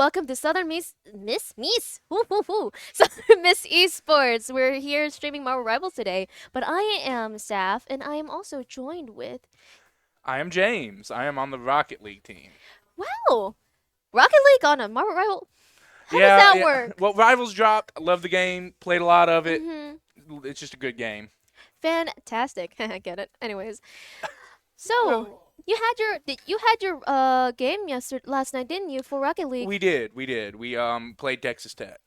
welcome to Southern Miss woo, woo, woo. Southern Miss Esports. We're here streaming Marvel Rivals today, but I am Saf, and I am also joined with I am James. I am on the Rocket League team. wow, Rocket League on a Marvel Rival. How does Yeah, that yeah. work? Well, Rivals dropped. I love the game. Played a lot of it. Mm-hmm. It's just a good game. Fantastic. I get it. Anyways, so Oh. you had your game yesterday last night, didn't you, for Rocket League? We did. We did. We played Texas Tech.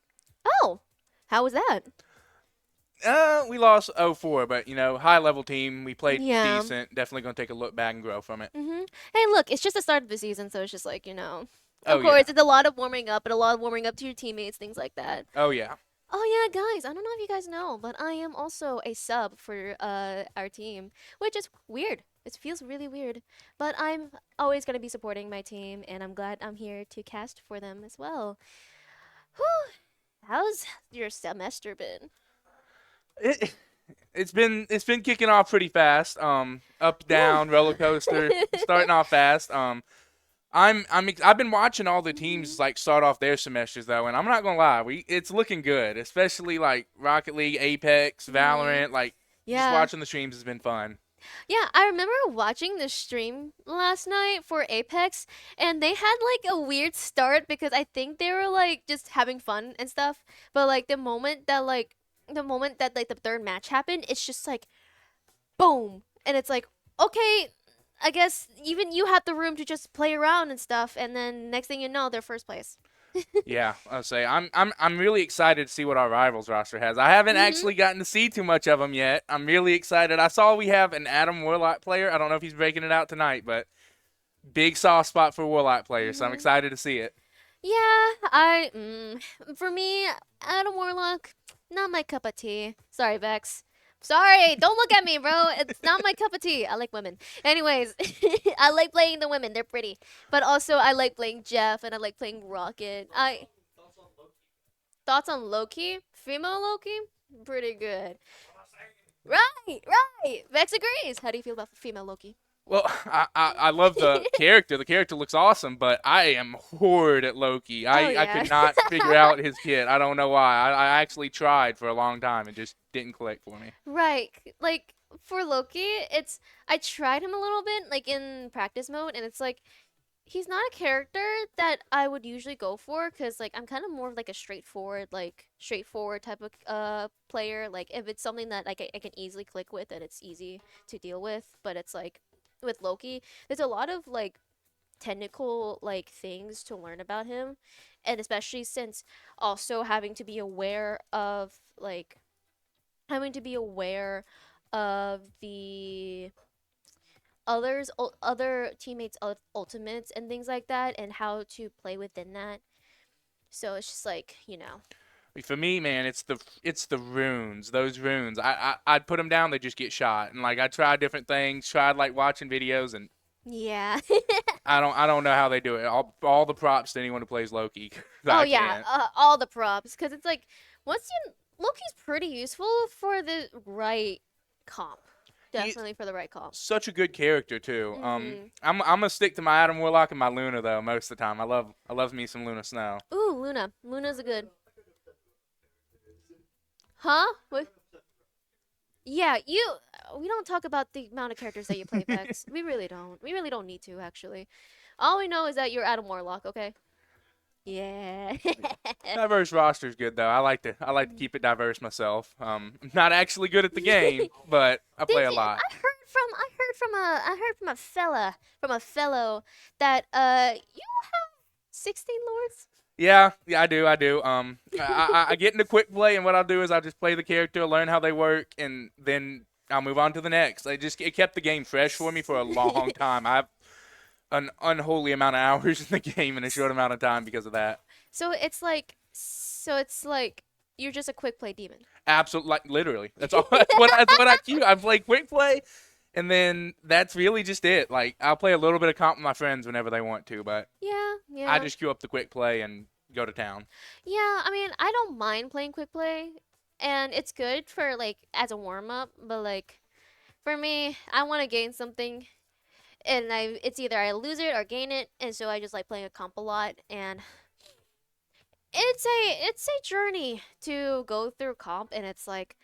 Oh, how was that? We lost 0-4, but high level team. We played Yeah. decent. Definitely gonna take a look back and grow from it. Hey, look, it's just the start of the season, so it's just like, of Oh course, yeah. it's a lot of warming up and a lot of warming up to your teammates, things like that. Oh yeah. Oh yeah, guys, I don't know if you guys know, but I am also a sub for our team, which is weird. It feels really weird, but I'm always gonna be supporting my team, and I'm glad I'm here to cast for them as well. Whew, how's your semester been? It, it's been kicking off pretty fast. Up Woo. down roller coaster. Starting off fast. I've been watching all the Mhm. teams like start off their semesters though, and I'm not gonna lie, it's looking good. Especially like Rocket League, Apex, Mhm. Valorant. Like just Yeah. watching the streams has been fun. Yeah, I remember watching the stream last night for Apex, and they had like a weird start because I think they were like just having fun and stuff. But like the moment that the third match happened, it's just like boom, and it's like okay, I guess even you have the room to just play around and stuff, and then next thing you know, they're first place. Yeah, I'll say I'm really excited to see what our rivals roster has. I haven't Mhm. actually gotten to see too much of them yet. I'm really excited. I saw we have an Adam Warlock player. I don't know if he's breaking it out tonight, but big soft spot for Warlock players, so I'm Mhm. excited to see it. Yeah, for me, Adam Warlock, not my cup of tea. Sorry, Vex. Sorry, don't look at me, bro. It's not my cup of tea. I like women. Anyways, I like playing the women. They're pretty. But also, I like playing Jeff and I like playing Rocket. I thoughts on Loki? Female Loki? Pretty good. Right, right. Vex agrees. How do you feel about female Loki? Well, I love the character. The character looks awesome, but I am horrid at Loki. Oh I yeah. could not figure out his kit. I don't know why. I actually tried for a long time and just didn't click for me. Right. Like for Loki, it's I tried him a little bit like in practice mode and it's like he's not a character that I would usually go for cuz like I'm kind of more of like a straightforward type of player. Like if it's something that like I can easily click with and it's easy to deal with, but it's like with Loki, there's a lot of like technical like things to learn about him and especially since also having to be aware of the other teammates' ultimates and things like that, and how to play within that. So it's just like For me, man, it's the runes. Those runes. I'd put them down. They just get shot. And like I tried different things. Tried like watching videos, and yeah. I don't know how they do it. All the props to anyone who plays Loki. 'Cause Oh I yeah, can't. all the props because it's like once you Loki's pretty useful for the right comp. He Definitely for the right comp. such a good character too. Mhm. I'm gonna stick to my Adam Warlock and my Luna though most of the time. I love me some Luna Snow. Ooh, Luna. Luna's a good. Huh? What? Yeah, you. We don't talk about the amount of characters that you play, Vex. We really don't. We really don't need to, actually. All we know is that you're Adam Warlock, okay? Yeah. Diverse roster's good though. I like to keep it diverse myself. I'm not actually good at the game, but I play Did a you? lot. I heard from a fellow that you have 16 lords. Yeah, I do. I get into quick play, and what I'll do is I'll just play the character, learn how they work, and then I'll move on to the next. It kept the game fresh for me for a long time. I have an unholy amount of hours in the game in a short amount of time because of that. So it's like you're just a quick play demon. Absolutely, like literally. That's all. That's what I queue. I play quick play, and then that's really just it. Like I'll play a little bit of comp with my friends whenever they want to, but Yeah, I yeah. just queue up the quick play and go to town. Yeah, I mean, I don't mind playing quick play, and it's good for like as a warm up. But like for me, I want to gain something, and it's either I lose it or gain it, and so I just like playing a comp a lot. And it's a journey to go through comp, and it's like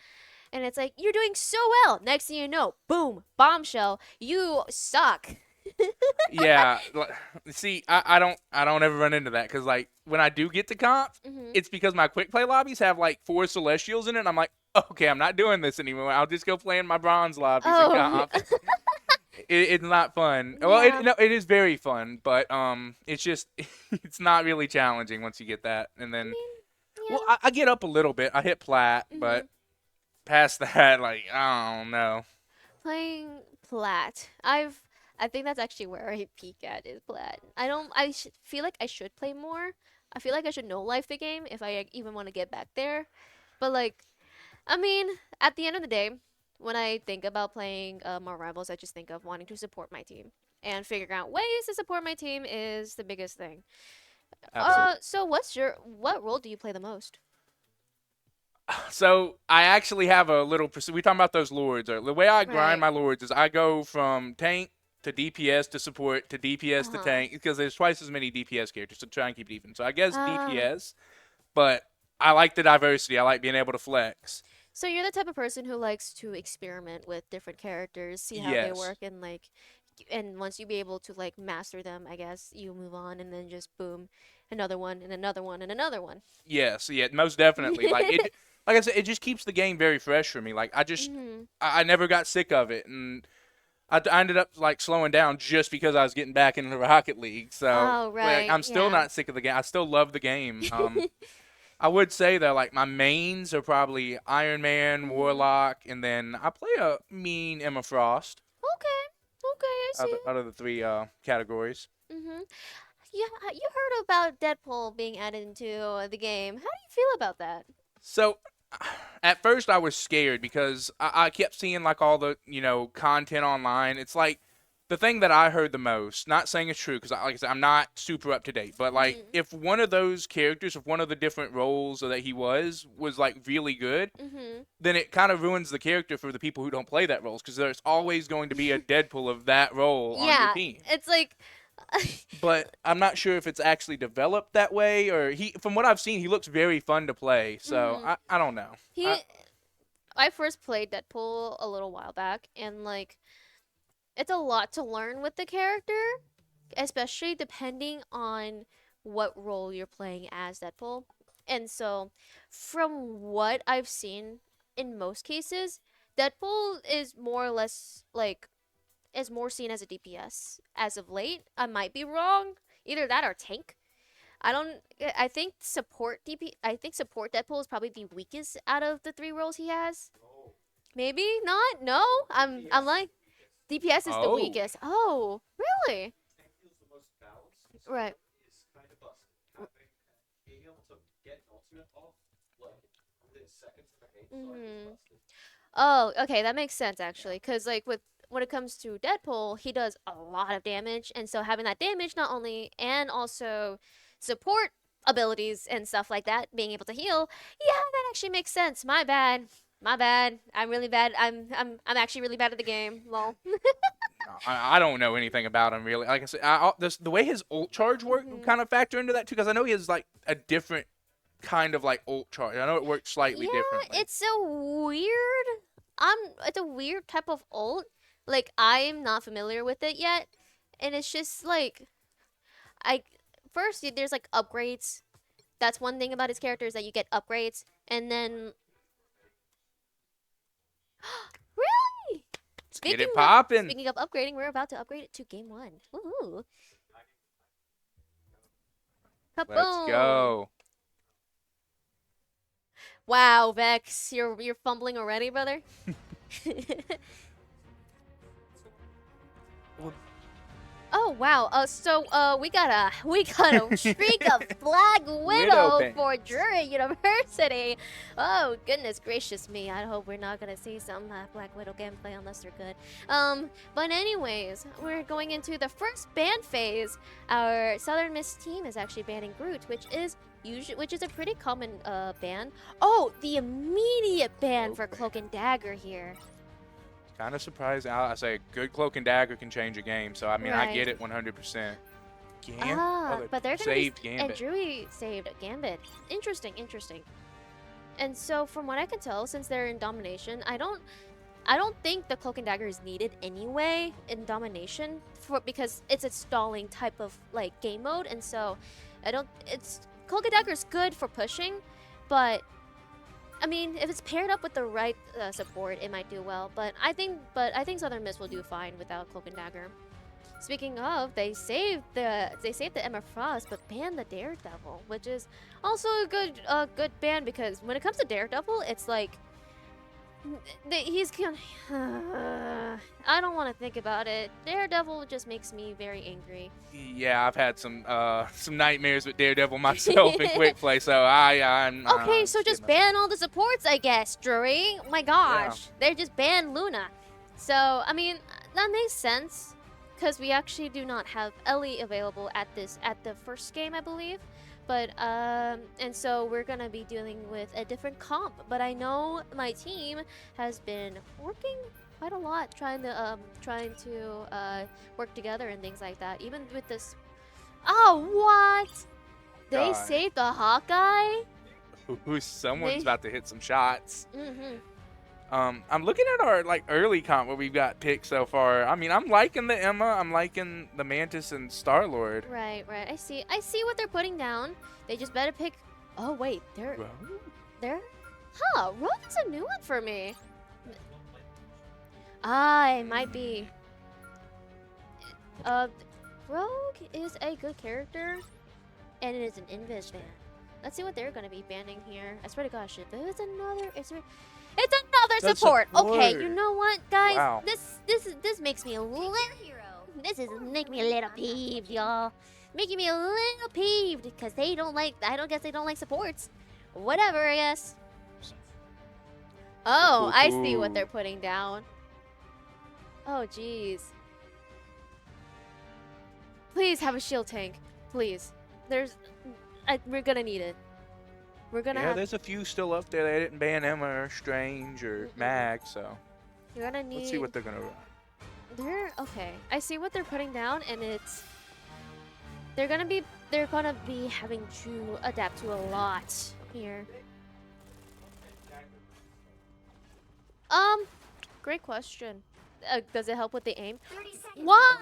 you're doing so well. Next thing you know, boom, bombshell, you suck. Yeah, see, I don't ever run into that because like when I do get to comp, Mhm. it's because my quick play lobbies have like 4 celestials in it. And I'm like, okay, I'm not doing this anymore. I'll just go play in my bronze lobbies in Oh, comp. It's not fun. Well, yeah. no, it is very fun, but it's just it's not really challenging once you get that. And I then, mean, well, yeah. I get up a little bit. I hit plat, but Mhm. past that, like I don't know. Playing plat. I think that's actually where I peak at is plat. I don't. Feel like I should play more. I feel like I should know life the game if I even want to get back there. But like, I mean, at the end of the day, when I think about playing more rivals, I just think of wanting to support my team and figuring out ways to support my team is the biggest thing. Absolutely. So what role do you play the most? So I actually have a little. We talking about those lords. The way I grind Right. my lords is I go from tank to DPS to support to Uh DPS to huh. tank because there's twice as many DPS characters to try and keep it even. So I guess Ah. DPS, but I like the diversity. I like being able to flex. So you're the type of person who likes to experiment with different characters, see how they Yes. work, and and once you be able to like master them, I guess you move on, and then just boom, another one, and another one, and another one. Yes. Yeah. Most definitely. Like it. Like I said, it just keeps the game very fresh for me. Like Mhm. I never got sick of it, and I ended up like slowing down just because I was getting back into Rocket League. So Oh like right, I'm still yeah. not sick of the game. I still love the game. I would say that like my mains are probably Iron Man, Mhm. Warlock, and then I play a mean Emma Frost Okay. Okay, I see. out of the three categories. Mhm. Yeah, you heard about Deadpool being added into the game. How do you feel about that? So at first I was scared because I kept seeing like all the content online. It's like the thing that I heard the most. Not saying it's true because like I said, I'm not super up to date. But like Mhm. if one of those characters, if one of the different roles that he was like really good, Mhm. then it kind of ruins the character for the people who don't play that roles because there's always going to be a Deadpool of that role on your Yeah, team. it's like But I'm not sure if it's actually developed that way or he. From what I've seen, he looks very fun to play. So mhm. I don't know. He I first played Deadpool a little while back, and like it's a lot to learn with the character, especially depending on what role you're playing as Deadpool. And so, from what I've seen in most cases, Deadpool is more or less like is more seen as a DPS as of late. I might be wrong. Either that or tank. I don't. I think support DP. I think support Deadpool is probably the weakest out of the three roles he has. Maybe not. No, I'm like DPS is the Oh. weakest. Oh, really? Right. Mhm. Oh, okay, that makes sense actually, cuz like with when it comes to Deadpool, he does a lot of damage, and so having that damage not only and also support abilities and stuff like that, being able to heal, yeah, that actually makes sense. My bad. My bad. I'm really bad. I'm actually really bad at the game. Lol. I don't know anything about him really. Like I said, the way his ult charge work Mhm. kind of factor into that too, because I know he has like a different kind of like ult charge. I know it works slightly Yeah, differently. it's a weird it's a weird type of ult. Like I'm not familiar with it yet. And it's just like I first there's like upgrades. That's one thing about his character is that you get upgrades and then really Let's get it popping. speaking of upgrading, we're about to upgrade it to game 1. Woohoo. Let's Kaboom. go. Wow, Vex, you're fumbling already, brother. Well, Oh wow. We got a streak of Black Widow Widow bang. for Drury University. Oh goodness gracious me. I hope we're not gonna see some Black Widow gameplay unless they're good. But anyways, we're going into the first ban phase. Our Southern Mist team is actually banning Groot, which is a pretty common ban. Oh, the immediate ban for Cloak and Dagger here. Kind of surprised. I say a good cloak and dagger can change a game. So I mean, I Right. get it 100%. Oh, But they're gonna be saved and Gambit. Drury saved Gambit. Interesting, interesting. And so from what I can tell, since they're in domination, I don't think the cloak and dagger is needed anyway in domination because it's a stalling type of like game mode, and so I don't. It's cloak and dagger is good for pushing, but I mean if it's paired up with the right support, it might do well. But I think Southern Miss will do fine without cloak and dagger. Speaking of, they saved the Emma Frost, but banned the Daredevil, which is also a good ban because when it comes to Daredevil, it's like he's kind I don't want to think about it. Daredevil just makes me very angry. Yeah, I've had some nightmares with Daredevil myself in quick play, so I'm Okay, so just ban all the supports, I guess, Drury. My gosh, they just banned Luna. So I mean that makes sense because we actually do not have Ellie available at the first game, I believe. But and so we're gonna be dealing with a different comp. But I know my team has been working quite a lot, trying to work together and things like that. Even with this, oh what? They God. saved the Hawkeye. Someone's about to hit some shots. Mm-hmm. I'm looking at our like early comp where we've got picked so far. I mean, I'm liking the Emma, I'm liking the Mantis and Star-Lord. Right. I see what they're putting down. They just better pick. Oh wait, they're. Rogue's a new one for me. It might be. Rogue is a good character, and it is an invis ban. Let's see what they're gonna be banning here. I swear to gosh, it's another. It's another That's support. Okay, support. you know what, guys? Wow. This makes me a little. This is making me a little peeved, y'all. Making me a little peeved because they don't like. I don't guess they don't like supports. Whatever, I guess. Oh, I see what they're putting down. Oh, jeez. Please have a shield tank. Please. We're gonna need it. We're gonna have. There's a few still up there. They didn't ban Emma or Strange or Mag, so You're gonna need. let's see what they're gonna run. Okay. I see what they're putting down, and it's. They're gonna be having to adapt to a lot here. Great question. Does it help with the aim? Why?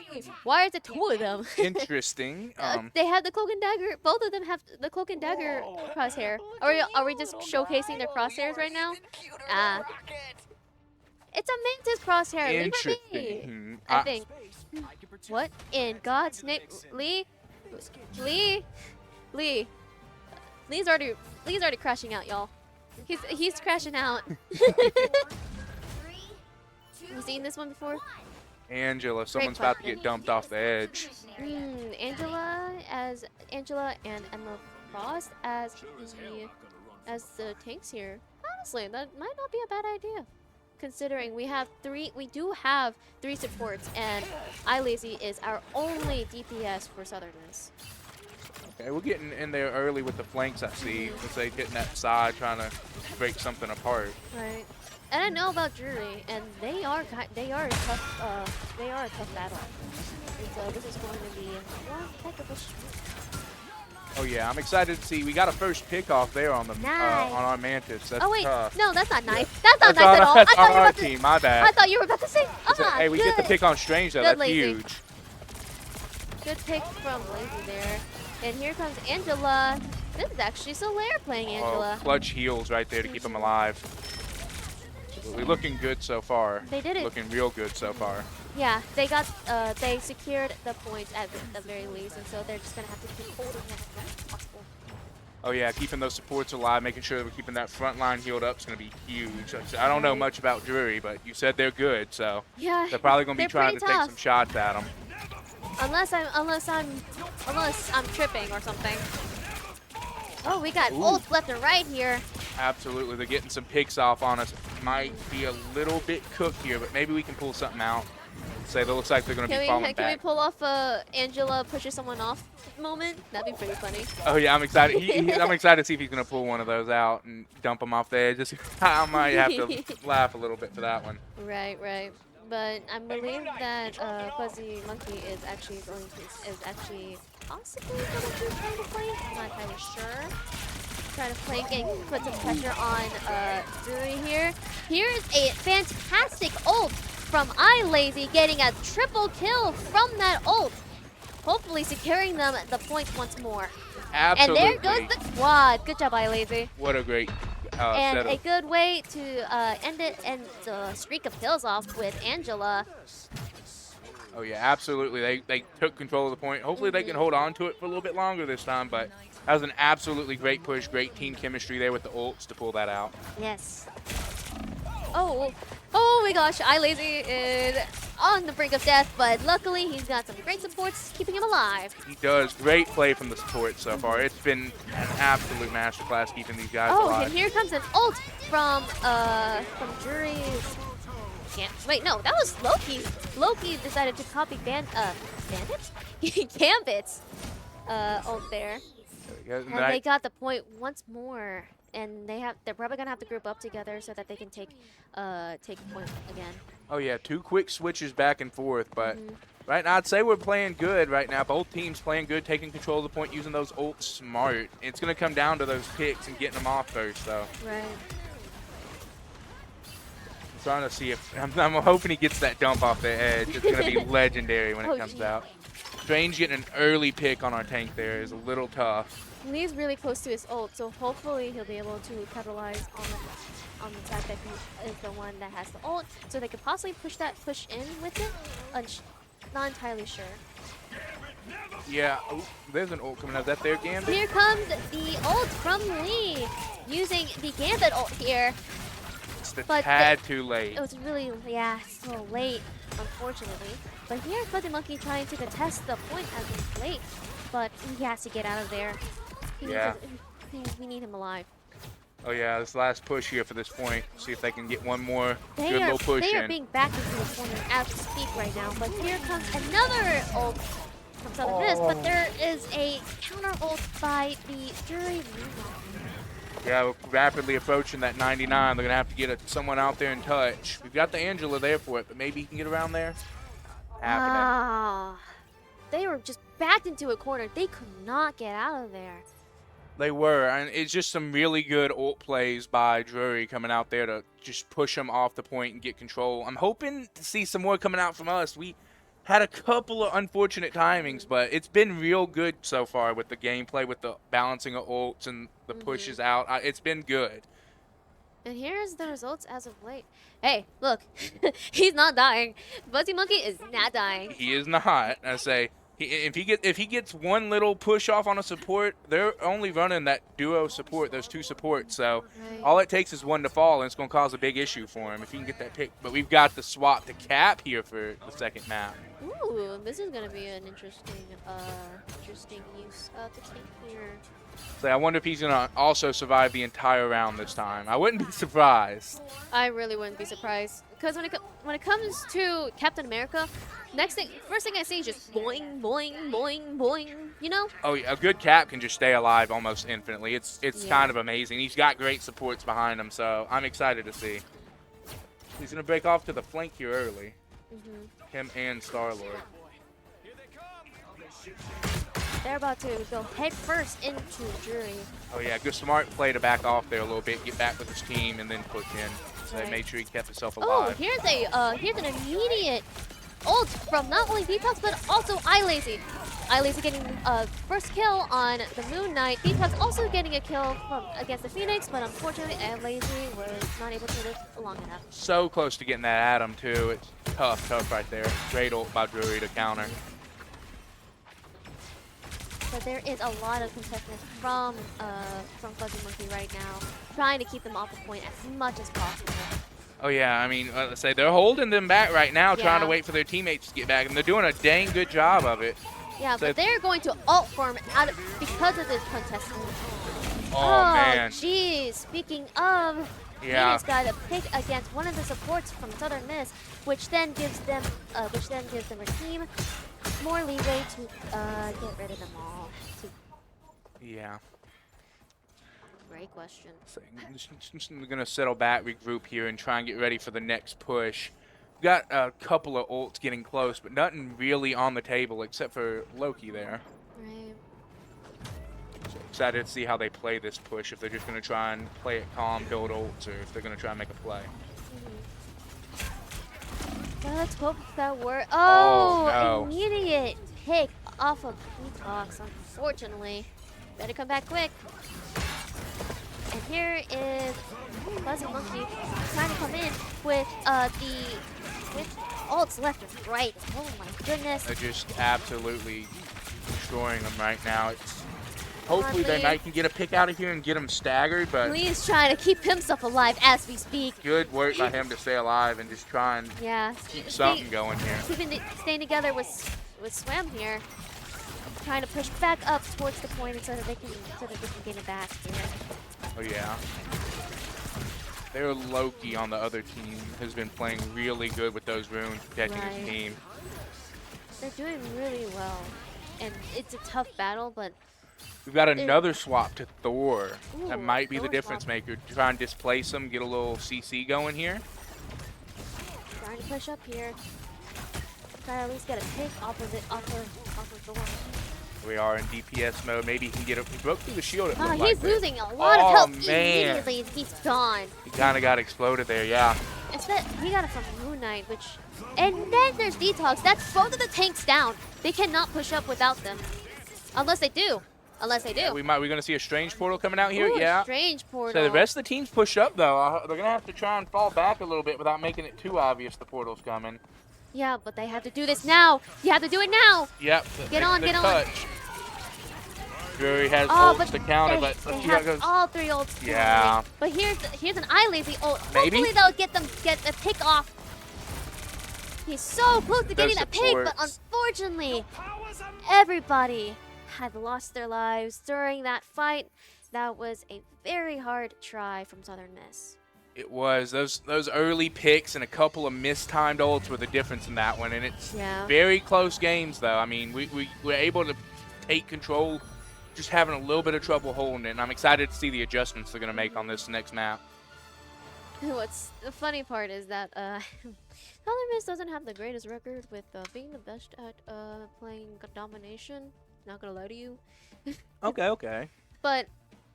Why is it two of them? Interesting. They have the cloak and dagger. Both of them have the cloak and dagger crosshair. Are we just showcasing their crosshairs right now? It's a Mantis crosshair. Leave it be. Interesting. I think. What in God's name, Lee? Lee's already crashing out, y'all. He's crashing out. You seen this one before? Angela, someone's about to get dumped off the edge. Angela and Emma Frost as the tanks here. Honestly, that might not be a bad idea, considering we do have three supports, and iLazy is our only DPS for Southern Miss. Okay, we're getting in there early with the flanks. I see. Let's say getting that side, trying to break something apart. Right. And I know about Drury, and they are a tough battle. And so this is going to be one heck of a shoot. Oh yeah, I'm excited to see. We got a first pick off there on the Nice. on our Mantis. That's Oh wait, tough. no, that's not nice. That's not That's nice at all. That's I thought on you were our about to. team. My bad. I thought you were about to say. Hey, we get the pick on Strange though. Good, That's Lazy. huge. Good pick from Lazy there. And here comes Angela. This is actually Solaire playing Angela. Oh, clutch heals right there to keep him alive. We're looking good so far. They did it. Looking real good so far. Yeah, they secured the points at the very least, and so they're just gonna have to keep holding them as much as possible. Oh yeah, keeping those supports alive, making sure that we're keeping that front line healed up is going to be huge. I don't know much about Drury, but you said they're good, so Yeah, they're probably going to be trying to pretty take tough. some shots at them. Unless I'm tripping or something. Oh, we got ults left and right here. Absolutely, they're getting some picks off on us. Might be a little bit cooked here, but maybe we can pull something out. Say that looks like they're going to be falling Can we back. pull off a Angela pushes someone off moment? That'd be pretty funny. Oh yeah, I'm excited. I'm excited to see if he's going to pull one of those out and dump him off the edge. I might have to laugh a little bit for that one. Right. But I believe that Fuzzy Monkey is actually possibly going to try to play. I'm not entirely sure. Trying to play, put some pressure on Drury here. Here's a fantastic ult from iLazy, getting a triple kill from that ult. Hopefully securing them at the point once more. Absolutely. And there goes the quad. Good job, iLazy. What a great And setup. a good way to end it and the streak of kills off with Angela. Oh yeah, absolutely. They took control of the point. Hopefully they can hold on to it for a little bit longer this time, but that was an absolutely great push, great team chemistry there with the ults to pull that out. Yes. Oh my gosh, iLazy is on the brink of death, but luckily he's got some great supports keeping him alive. He does great play from the support so far. It's been an absolute masterclass keeping these guys Oh, alive. and here comes an ult from Jury's. Wait, no, that was Loki. Loki decided to copy Bandit? Gambit's ult there. And they got the point once more. And they're probably gonna have to group up together so that they can take point again. Oh yeah, 2 quick switches back and forth, but right now I'd say we're playing good right now. Both teams playing good, taking control of the point, using those ults smart. It's gonna come down to those picks and getting them off first, though. Right. I'm trying to see if I'm hoping he gets that dump off the edge. It's gonna be legendary when it comes out. Strange getting an early pick on our tank there is a little tough. He's really close to his ult, so hopefully he'll be able to capitalize on the fact that he is the one that has the ult, so they could possibly push in with it. Not entirely sure. Yeah, there's an ult coming out. Is that their Gambit? Here comes the ult from Lee, using the Gambit ult here. It's a tad too late. It was really, so late, unfortunately. But here, Fuzzy Monkey trying to contest the point as it's late, but he has to get out of there. We need him alive. Oh yeah, this last push here for this point. See if they can get one more good little push in. They are being backed into the corner as we speak right now. But here comes another ult from Southern Miss. But there is a counter ult by the Jury. Yeah, we're rapidly approaching that 99. They're going to have to get someone out there in touch. We've got the Angela there for it, but maybe he can get around there. They were just backed into a corner. They could not get out of there. They were, and it's just some really good ult plays by Drury coming out there to just push them off the point and get control. I'm hoping to see some more coming out from us. We had a couple of unfortunate timings, but it's been real good so far with the gameplay, with the balancing of ults and the pushes out. It's been good. And here's the results as of late. Hey, look, he's not dying. Fuzzy Monkey is not dying. He is not. I say, if he gets one little push off on a support, they're only running that duo support, those 2 supports. So all it takes is one to fall, and it's going to cause a big issue for him if he can get that pick. But we've got the swap to cap here for the second map. Ooh, this is going to be an interesting use of the tank here. So I wonder if he's going to also survive the entire round this time. I wouldn't be surprised. I really wouldn't be surprised. Because when it comes to Captain America, first thing I see is just boing, boing, boing, boing, you know? Oh, yeah, a good cap can just stay alive almost infinitely. It's kind of amazing. He's got great supports behind him, so I'm excited to see. He's going to break off to the flank here early. Him and Star-Lord. They're about to go head first into Jury. Oh yeah, good smart play to back off there a little bit, get back with his team, and then push in. So they made sure he kept himself alive. Oh, here's an immediate ult from not only Detox but also iLazy. iLazy getting first kill on the Moon Knight. Detox also getting a kill against the Phoenix, but unfortunately iLazy was not able to live long enough. So close to getting that Atom too. It's tough right there. Great ult by Drury to counter. But there is a lot of contestants from Fuzzy Monkey right now, trying to keep them off the point as much as possible. Oh yeah, I mean, let's say they're holding them back right now, trying to wait for their teammates to get back, and they're doing a dang good job of it. Yeah, so but they're going to ult form because of this contestant. Oh man. Jeez. Speaking of, Phoenix got a pick against one of the supports from Southern Miss, which then gives them their team more leeway to get rid of them all. Yeah. Great question. So I'm going to settle back, regroup here, and try and get ready for the next push. Got a couple of ults getting close, but nothing really on the table except for Loki there. Right. So excited to see how they play this push. If they're just going to try and play it calm, build ults, or if they're going to try and make a play. Hmm. Well, let's hope that works. Oh Oh, no! immediate pick off of Detox, unfortunately. Better come back quick. And here is Fuzzy Monkey trying to come in with with ults left and right. Oh my goodness. They're just absolutely destroying them right now. It's Come on, hopefully they Lee. might can get a pick out of here and get them staggered, but Lee is trying to keep himself alive as we speak. good work by him to stay alive and just try and Yeah. keep something going here. Staying together with Swam here. Trying to push back up towards the point so that they can get it back here. Oh yeah. Their Loki on the other team has been playing really good with those runes, protecting Right. his team. They're doing really well. And it's a tough battle, but We've got they're- another swap to Thor. That Ooh, might be the Thor difference swap. maker. Try and displace him, get a little CC going here. Trying to push up here. Try to at least get a pick off of Thor. We are in DPS mode. Maybe he can get up. He broke through the shield. It Oh, looked he's like, but losing a lot Oh, of health man. immediately. He's gone. he kind of got exploded there. Yeah. He got it from Moon Knight, which... And then there's Detox. That's both of the tanks down. They cannot push up without them. Unless they do. Unless they do. We're gonna see a strange portal coming out here. Ooh, Yeah. Strange portal. So the rest of the teams push up though. They're gonna have to try and fall back a little bit without making it too obvious the portal's coming. Yeah, but they have to do this now. You have to do it now. Yep. Get on, the get on. touch. Fury has Oh, ults but to counter, they, but they let's see how it have goes. all three ults. Yeah. But here's an eye lazy ult. Maybe? Hopefully they'll get a pick off. He's so close to getting Those that pick, but supports. unfortunately, everybody had lost their lives during that fight. That was a very hard try from Southern Miss. It was those early picks and a couple of mistimed ults were the difference in that one, and it's Yeah. very close games though. I mean, we were able to take control, just having a little bit of trouble holding it. And I'm excited to see the adjustments they're gonna make on this next map. What's the funny part is that Southern Miss doesn't have the greatest record with being the best at playing domination. Not gonna lie to you. Okay. But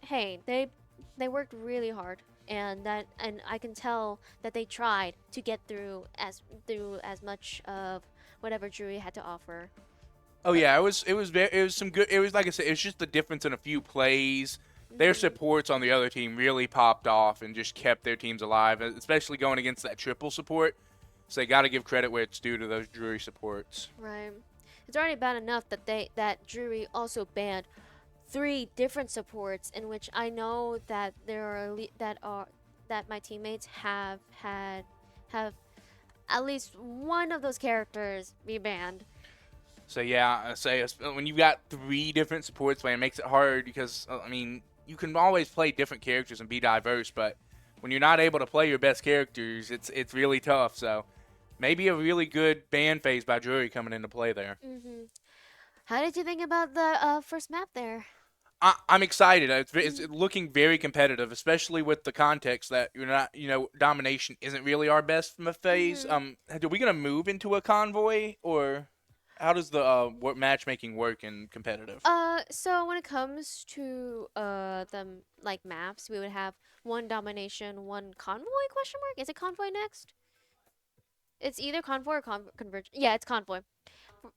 hey, they worked really hard, and I can tell that they tried to get through as much of whatever Drury had to offer. Oh yeah, it was some good. It was like I said, it was just the difference in a few plays. Their supports on the other team really popped off and just kept their teams alive, especially going against that triple support. So they got to give credit where it's due to those Drury supports. Right. It's already bad enough that Drury also banned 3 different supports, in which I know that that my teammates have at least one of those characters be banned. So yeah, I say when you've got 3 different supports playing, it makes it hard because I mean you can always play different characters and be diverse, but when you're not able to play your best characters, it's really tough. So maybe a really good ban phase by Drury coming into play there. Hmm. How did you think about the first map there? I'm excited. It's looking very competitive, especially with the context that you're not, domination isn't really our best from a phase. Are we gonna move into a convoy, or how does the matchmaking work in competitive? So when it comes to like maps, we would have one domination, one convoy question mark. Is it convoy next? It's either convoy or converge. Yeah, it's convoy.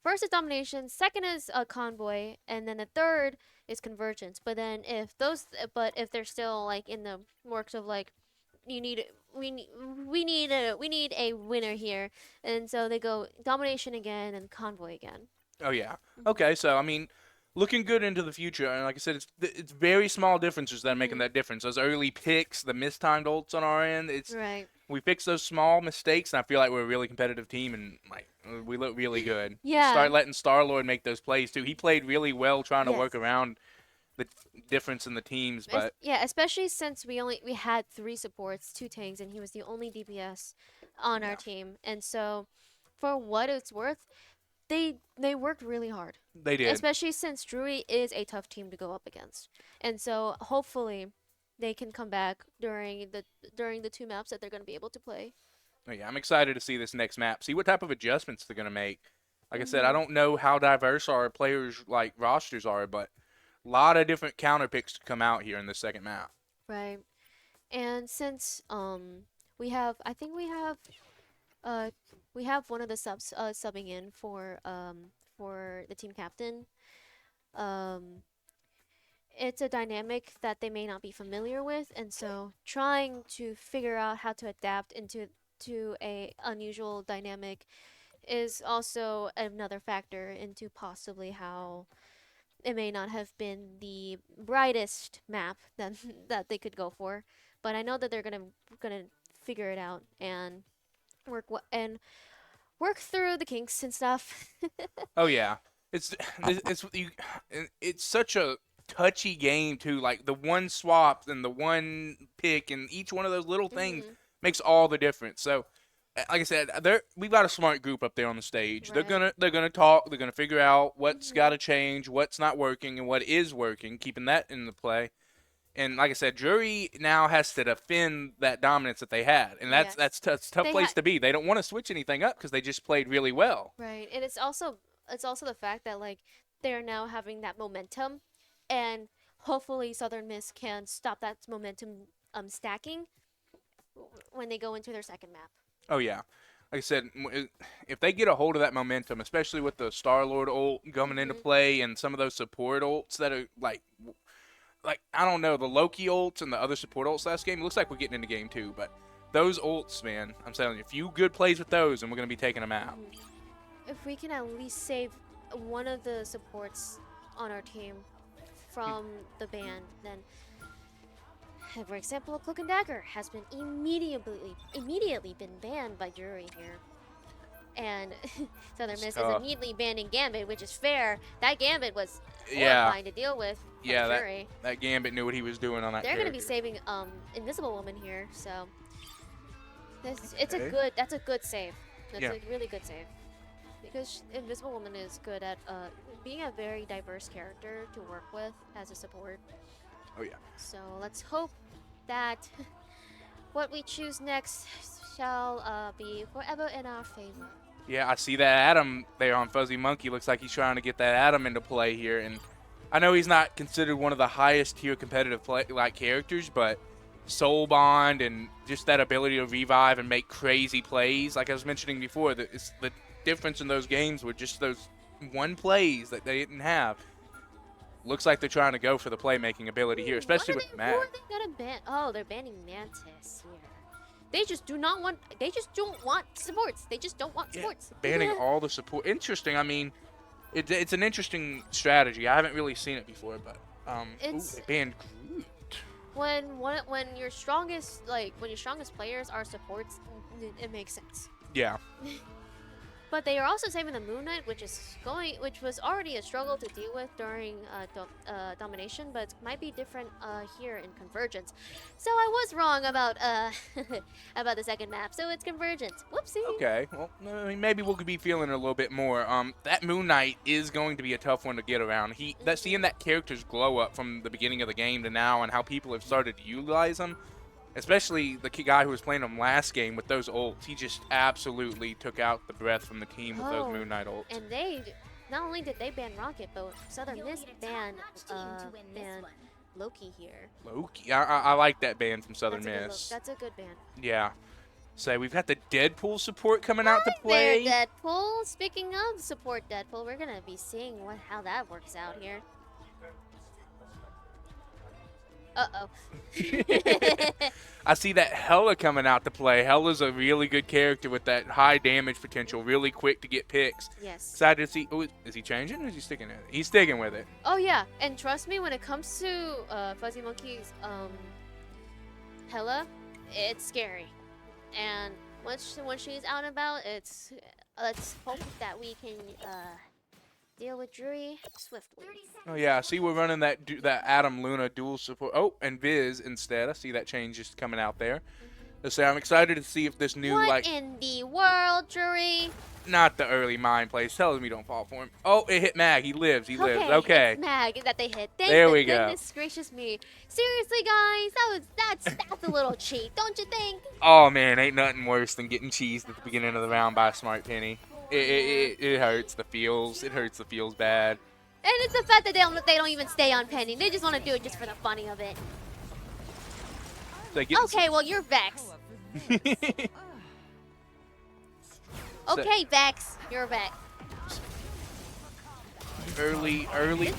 First is domination, second is convoy, and then the third is convergence. But then if they're still like in the works of like, you need we need a winner here, and so they go domination again and convoy again. Oh yeah. Okay, so I mean, looking good into the future, and like I said, it's very small differences that are making that difference. Those early picks, the mistimed ults on our end, Right. we fix those small mistakes, and I feel like we're a really competitive team, and like we look really good. Yeah. Start letting Star-Lord make those plays too. He played really well trying to Yes. work around the difference in the teams, but Yeah, especially since we had 3 supports, 2 tanks, and he was the only DPS on our team. And so, for what it's worth, they worked really hard. they did. Especially since Drury is a tough team to go up against. And so hopefully they can come back during the 2 maps that they're going to be able to play. Oh, yeah, I'm excited to see this next map. See what type of adjustments they're gonna make. Like I said, I Hmm. don't know how diverse our players like rosters are, but a lot of different counter picks to come out here in this second map. Right. And since we have, I think uh we have one of the subs subbing in for the team captain. Um, it's a dynamic that they may not be familiar with, and so trying to figure out how to adapt to a unusual dynamic is also another factor into possibly how it may not have been the brightest map that that they could go for, but I know that they're gonna figure it out and and work through the kinks and stuff. Oh yeah, it's it's such a touchy game too. Like the one swap and the one pick and each one of those little things Hmm. makes all the difference. So, like I said, we've got a smart group up there on the stage. Right. They're gonna talk. They're gonna figure out what's got Hmm. to change, what's not working, and what is working. Keeping that in the play. And like I said, Jury now has to defend that dominance that they had, and Yes. that's a tough They place had to be. They don't want to switch anything up because they just played really well. right, and it's also the fact that like they're now having that momentum, and hopefully Southern Miss can stop that momentum stacking when they go into their second map. Oh yeah, like I said, if they get a hold of that momentum, especially with the Star Lord ult coming into Hmm. play and some of those support ults that are like I don't know the Loki ults and the other support ults last game. It looks like we're getting into game two, but those ults, man, I'm telling you, a few good plays with those, and we're gonna be taking them out. Hmm. If we can at least save one of the supports on our team from the ban, then, for example, Cloak and Dagger has been immediately been banned by jury here. And Southern It's Miss is tough. immediately banning Gambit, which is fair. That Gambit was Yeah, horrifying to deal with from yeah, jury. that Gambit knew what he was doing on that They're gonna be character. saving Invisible Woman here, so it's a Okay. good that's a good save. That's Yeah. a really good save. Because Invisible Woman is good at being a very diverse character to work with as a support. Oh yeah. So let's hope that what we choose next shall be forever in our favor. Yeah, I see that Adam there on Fuzzy Monkey. Looks like he's trying to get that Adam into play here, and I know he's not considered one of the highest tier competitive characters, but Soul Bond and just that ability to revive and make crazy plays. Like I was mentioning before, the difference in those games were just those one plays that they didn't have. Looks like they're trying to go for the playmaking ability here, What especially are with they? Who Matt. are they gonna ban? Oh, they're banning Mantis here. They just do not want. They just don't want supports. They just don't want Yeah, supports. banning all the support. Interesting. I mean, it's an interesting strategy. I haven't really seen it before, but ooh, It's they banned Groot. when your strongest players are supports, it makes sense. Yeah, But they are also saving the Moon Knight, which was already a struggle to deal with during domination, but it might be different here in Convergence. So I was wrong about about the second map. So it's Convergence. Whoopsie. okay. Well, I mean, maybe we'll be feeling it a little bit more. That Moon Knight is going to be a tough one to get around. Seeing Hmm. that character's glow up from the beginning of the game to now, and how people have started to utilize him, especially the guy who was playing him last game with those ults. He just absolutely took out the breath from the team with those Oh, Moon Knight ults. and they not only did they ban Rocket, but Southern Miss banned Loki here. Loki, I like that band from Southern That's a good Miss. That's a good ban. Yeah. So we've got the Deadpool support coming out to Hi there, play. Deadpool. Speaking of support Deadpool, we're gonna be seeing how that works out here. Uh-oh. I see that Hella coming out to play. Hella's a really good character with that high damage potential, really quick to get picks. Yes. Excited to see. Oh, is he changing or is he sticking with it? He's sticking with it. Oh yeah, and trust me, when it comes to Fuzzy Monkey's Hella, it's scary. And when she's out and about, let's hope that we can deal with Drury swiftly. Oh yeah, I see we're running that Adam Luna dual support. Oh, and Viz instead. I see that change just coming out there. So I'm excited to see if this new What like in the world, Drury? Not the early mind plays. Tells me don't fall for him. Oh, it hit Mag. He lives. He lives. Okay, Okay. it's Mag that they hit. Thank There the we go. goodness gracious me. Seriously, guys, that's a little cheat, don't you think? Oh, man. Ain't nothing worse than getting cheesed at the beginning of the round by a smart penny. It hurts the feels. It hurts the feels bad. And it's the fact that they don't even stay on Penny. They just want to do it just for the funny of it. Okay, well, you're Vex. Okay, Vex, you're Vex. Early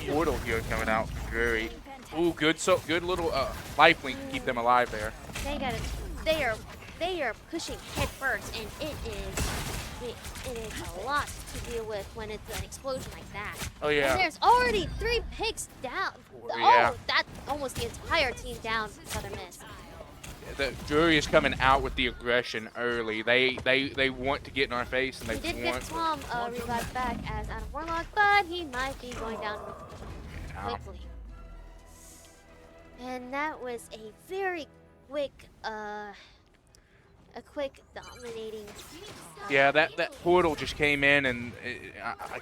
portal here coming out. Great. Ooh, good little life link to keep them alive there. They are pushing head first, and it is a lot to deal with when it's an explosion like that. Oh yeah. And there's already 3 picks down. Yeah. Oh, that's almost the entire team down for Southern Miss. The jury is coming out with the aggression early. They want to get in our face, and He they did want. get Swam revived back as Adam Warlock, but he might be going down quickly. And that was a very quick, dominating. Yeah, that portal just came in, and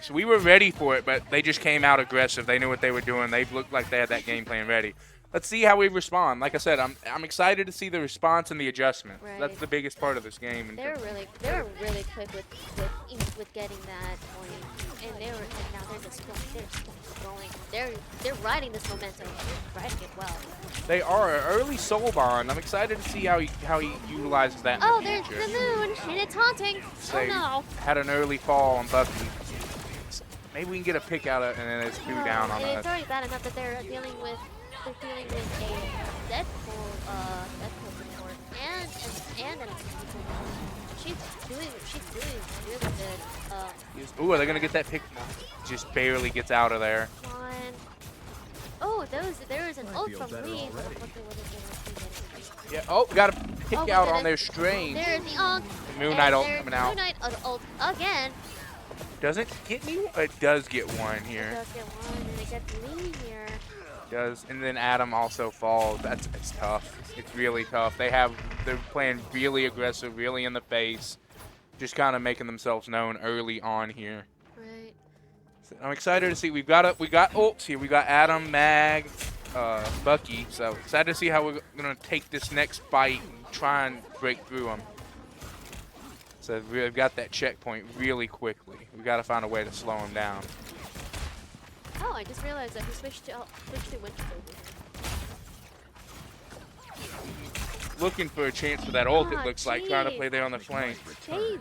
so we were ready for it, but they just came out aggressive. They knew what they were doing. They looked like they had that game plan ready. Let's see how we respond. Like I said, I'm excited to see the response and the adjustment. Right. That's the biggest part of this game. They're really quick with getting that point, and now they're just going. They're riding this momentum. They're riding it well. They are an early soul bond. I'm excited to see how he utilizes that in the future. There's the moon, and it's haunting. So Oh no. had an early fall on Bucky. Maybe we can get a pick out of it, and then it's 2 down on And us. it's already bad enough that they're dealing with a Deadpool support and an she's doing really good. Ooh, are they gonna get that pick? Just barely gets out of there. Come on. Oh, there is an ult from Lee. Yeah. Oh, got a pick Oh, out goodness. on their strain. There's the ult. Moon Knight ult there's coming out. Moon Knight ult again. Doesn't get me. It does get one It here. does get one, and it gets Lee here. Does, and then Adam also falls. It's tough. It's really tough. They're playing really aggressive, really in the face, just kind of making themselves known early on here. Right. So I'm excited to see. We got ults here. We got Adam, Mag, Bucky. So excited to see how we're gonna take this next fight and try and break through them. So we've got that checkpoint really quickly. We got to find a way to slow them down. Oh, I just realized that he switched to Winter Soldier. Looking for a chance for that ult, it Ah, looks like, trying to play there on the flank. They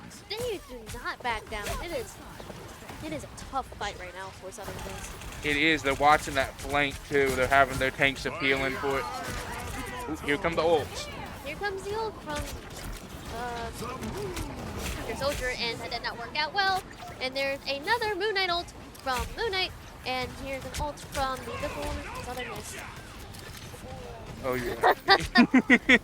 do not back down. It is a tough fight right now for Southern Miss. It is. They're watching that flank, too. They're having their tanks appealing for it. Ooh, here come the ults. Here comes the ult from Winter Soldier, and that did not work out well. And there's another Moon Knight ult from Moon Knight, and here's an ult from the Divine Southern Miss. Oh, yeah.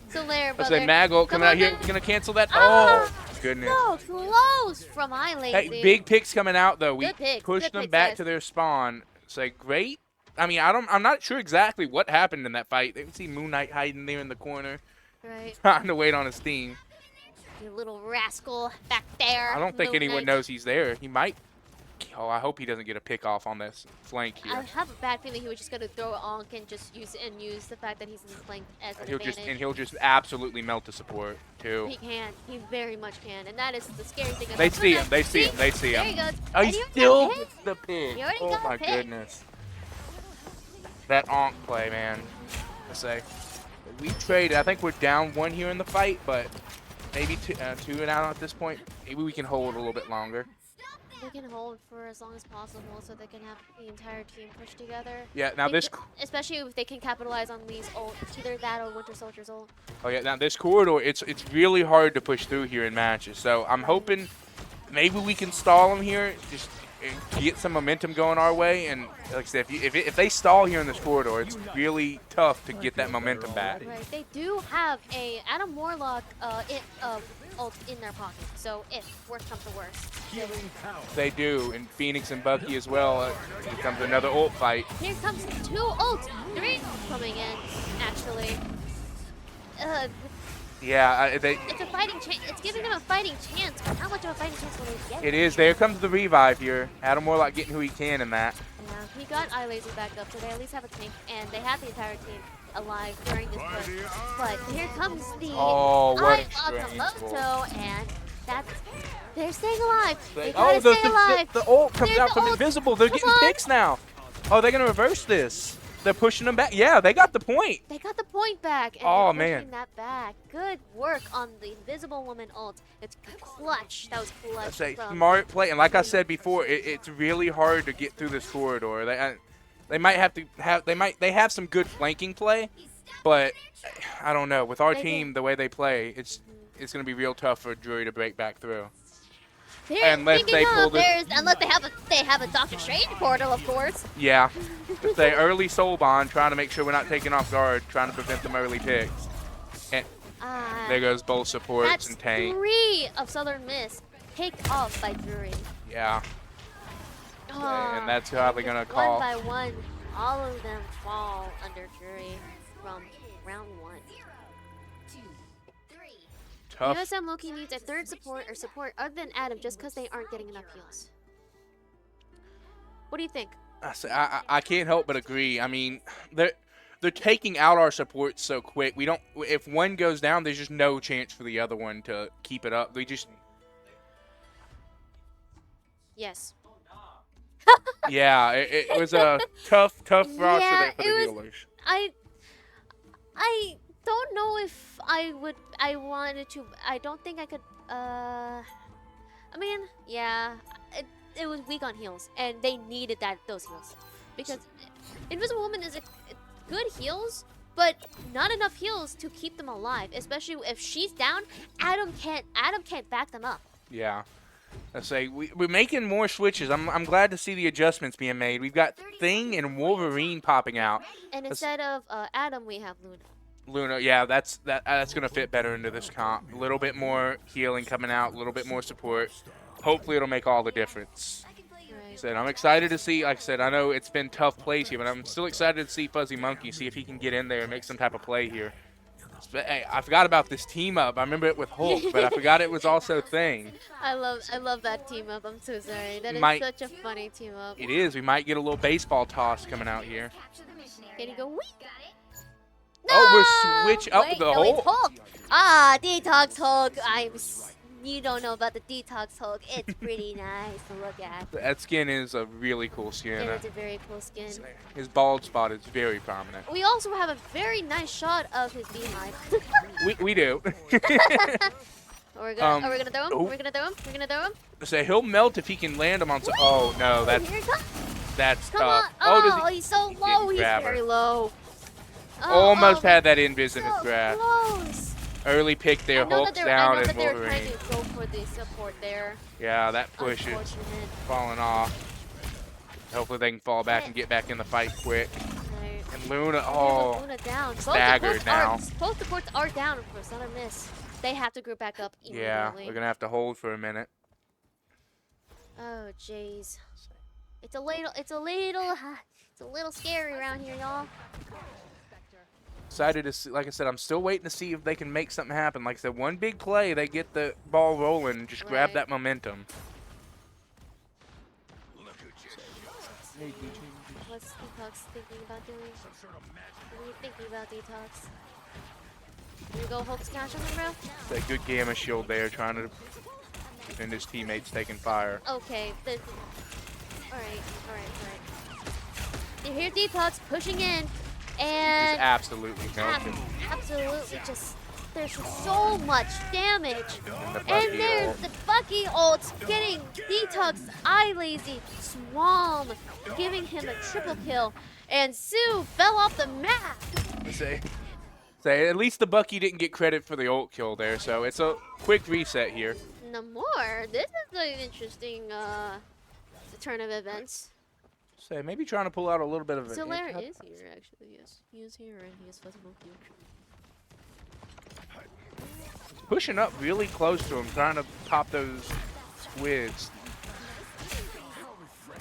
So there, I brother. said Mag ult coming Come out on here. now. We're going to cancel that. Ah, Oh, goodness. So close from iLazy. Hey, big picks coming out, though. We Good picks, pushed good them picks, back guys. to their spawn. Say, great. I mean, I'm not sure exactly what happened in that fight. They can see Moon Knight hiding there in the corner, Right. trying to wait on his team. You little rascal back there. I don't think Moon anyone Knight. knows he's there. He might. Oh, I hope he doesn't get a pick off on this flank I here. have a bad feeling he was just gonna throw it on and just use the fact that he's in the flank as an advantage. He'll just absolutely melt the support too. He can. He very much can, and that is the scary thing. They about see Moon him. Knight. They see him. They see There him. he goes. Oh, And he he already still got hit. gets the pick. He already Oh got my hit. goodness. That onk play, man. I say. We traded. I think we're down 1 here in the fight, but maybe 2 and out at this point. Maybe we can hold a little bit longer. They can hold for as long as possible so they can have the entire team push together. Yeah. Now They this. can- especially if they can capitalize on Lee's ult, either that or Winter Soldier's ult. Oh yeah. Now this corridor, it's really hard to push through here in matches. So I'm hoping maybe we can stall them here. Just get some momentum going our way. And like I said, if they stall here in this corridor, it's really tough to get that momentum back. Right. They do have a Adam Warlock ult in their pocket. So if worst comes to worst. They do, and Phoenix and Bucky as well. Here comes another ult fight. Here comes 2 ults. 3 coming in, actually. Yeah, they. It's a fighting chance. It's giving them a fighting chance, but how much of a fighting chance will they get? It is. There comes the revive here. Adam Warlock getting who he can in that. Yeah, he got eye laser back up, so they at least have a tank, and they have the entire team alive during this push. But here comes the Oh, what Eye a strange Okamoto, and that's they're staying alive. They Oh, gotta stay alive. the ult comes There's out the from ult. invisible. They're Come getting on. picks now. Oh, they're gonna reverse this. They're pushing them back. Yeah, they got the point. They got the point back, and Oh, they're man. pushing that back. Good work on the Invisible Woman ult. It's clutch. That was clutch. That's a from- smart play, and like I said before, it's really hard to get through this corridor. They might have to have they have some good flanking play, but I don't know. With our They team, do. the way they play, it's gonna be real tough for Drury to break back through. Unless they pull this- unless they have a Doctor Strange portal, of course. Yeah, it's a early soul bond, trying to make sure we're not taken off guard, trying to prevent them early picks. And there goes both supports That's and tank. 3 of Southern Miss picked off by Drury. Yeah. And that's how they're gonna One call. by one, all of them fall under Drury from round 1. Tough. USM Loki needs a third support or support other than Adam just because they aren't getting enough heals. What do you think? I can't help but agree. I mean, they're taking out our supports so quick. We don't. If one goes down, there's just no chance for the other one to keep it up. They just. Yes. Yeah, it was a tough roster there for the it was- healers. I don't know if I wanted to. I don't think I could. I mean, yeah, it was weak on heals, and they needed those heals because Invisible Woman is a good heals, but not enough heals to keep them alive. Especially if she's down, Adam can't back them up. Yeah. I say we're making more switches. I'm glad to see the adjustments being made. We've got Thing and Wolverine popping out. And instead of Adam, we have Luna. Luna, yeah, that's gonna fit better into this comp. A little bit more healing coming out, a little bit more support. Hopefully, it'll make all the difference. Right. Said I'm excited to see. Like I said, I know it's been tough plays here, but I'm still excited to see Fuzzy Monkey, see if he can get in there and make some type of play here. Hey, I forgot about this team up. I remember it with Hulk, but I forgot it was also Thing. I love that team up. I'm so sorry. That is Might- such a funny team up. It is. We might get a little baseball toss coming out here. Can you go? Wee? Oh, we're switch up Wait, the no, Hulk. it's Hulk. Ah, Detox Hulk. You don't know about the Detox Hulk. It's pretty nice to look at. That skin is a really cool skin. It is a very cool skin. His bald spot is very prominent. We also have a very nice shot of his beehive. We do. Are we gonna throw him? oh. We're gonna throw him? We're gonna throw him? So he'll melt if he can land him on some. Oh no, Here he comes. that's Come on. tough. Oh, does he's so he low. didn't He's grab her. very low. Almost Oh, had that invis in his so grab. close. Early pick there. Hulk's down and I know that they were Wolverine. trying to go for the support there. Yeah, that push is Unfortunate. falling off. Hopefully they can fall back and get back in the fight quick. Right. And Luna, Oh, oh, Luna down. staggered now. Both supports are down for Southern Miss. They have to group back up yeah, immediately. we're gonna have to hold for a minute. Oh, jeez. It's a little scary around here, y'all. Excited to see, like I said, I'm still waiting to see if they can make something happen. Like I said, one big play, they get the ball rolling and just grab Right. that momentum. What's Detox thinking about doing? What are you thinking about, Detox? Can you go Hulk smash on him, bro? That good gamma shield there, trying to defend his teammates taking fire. Okay. Alright. You hear Detox pushing in, Just and absolutely melting. absolutely just there's just so much damage. And the And Bucky there's ult. the Bucky ult getting Detox eye lazy Swarm, giving him a triple kill. And Sue fell off the map. Say, at least the Bucky didn't get credit for the ult kill there, so it's a quick reset here. No more. This is an interesting turn of events. Say, maybe trying to pull out a little bit of an Solaire edge. is here, actually. Yes, he is here, and he is Fuzzy Monkey. Pushing up really close to him, trying to pop those squids.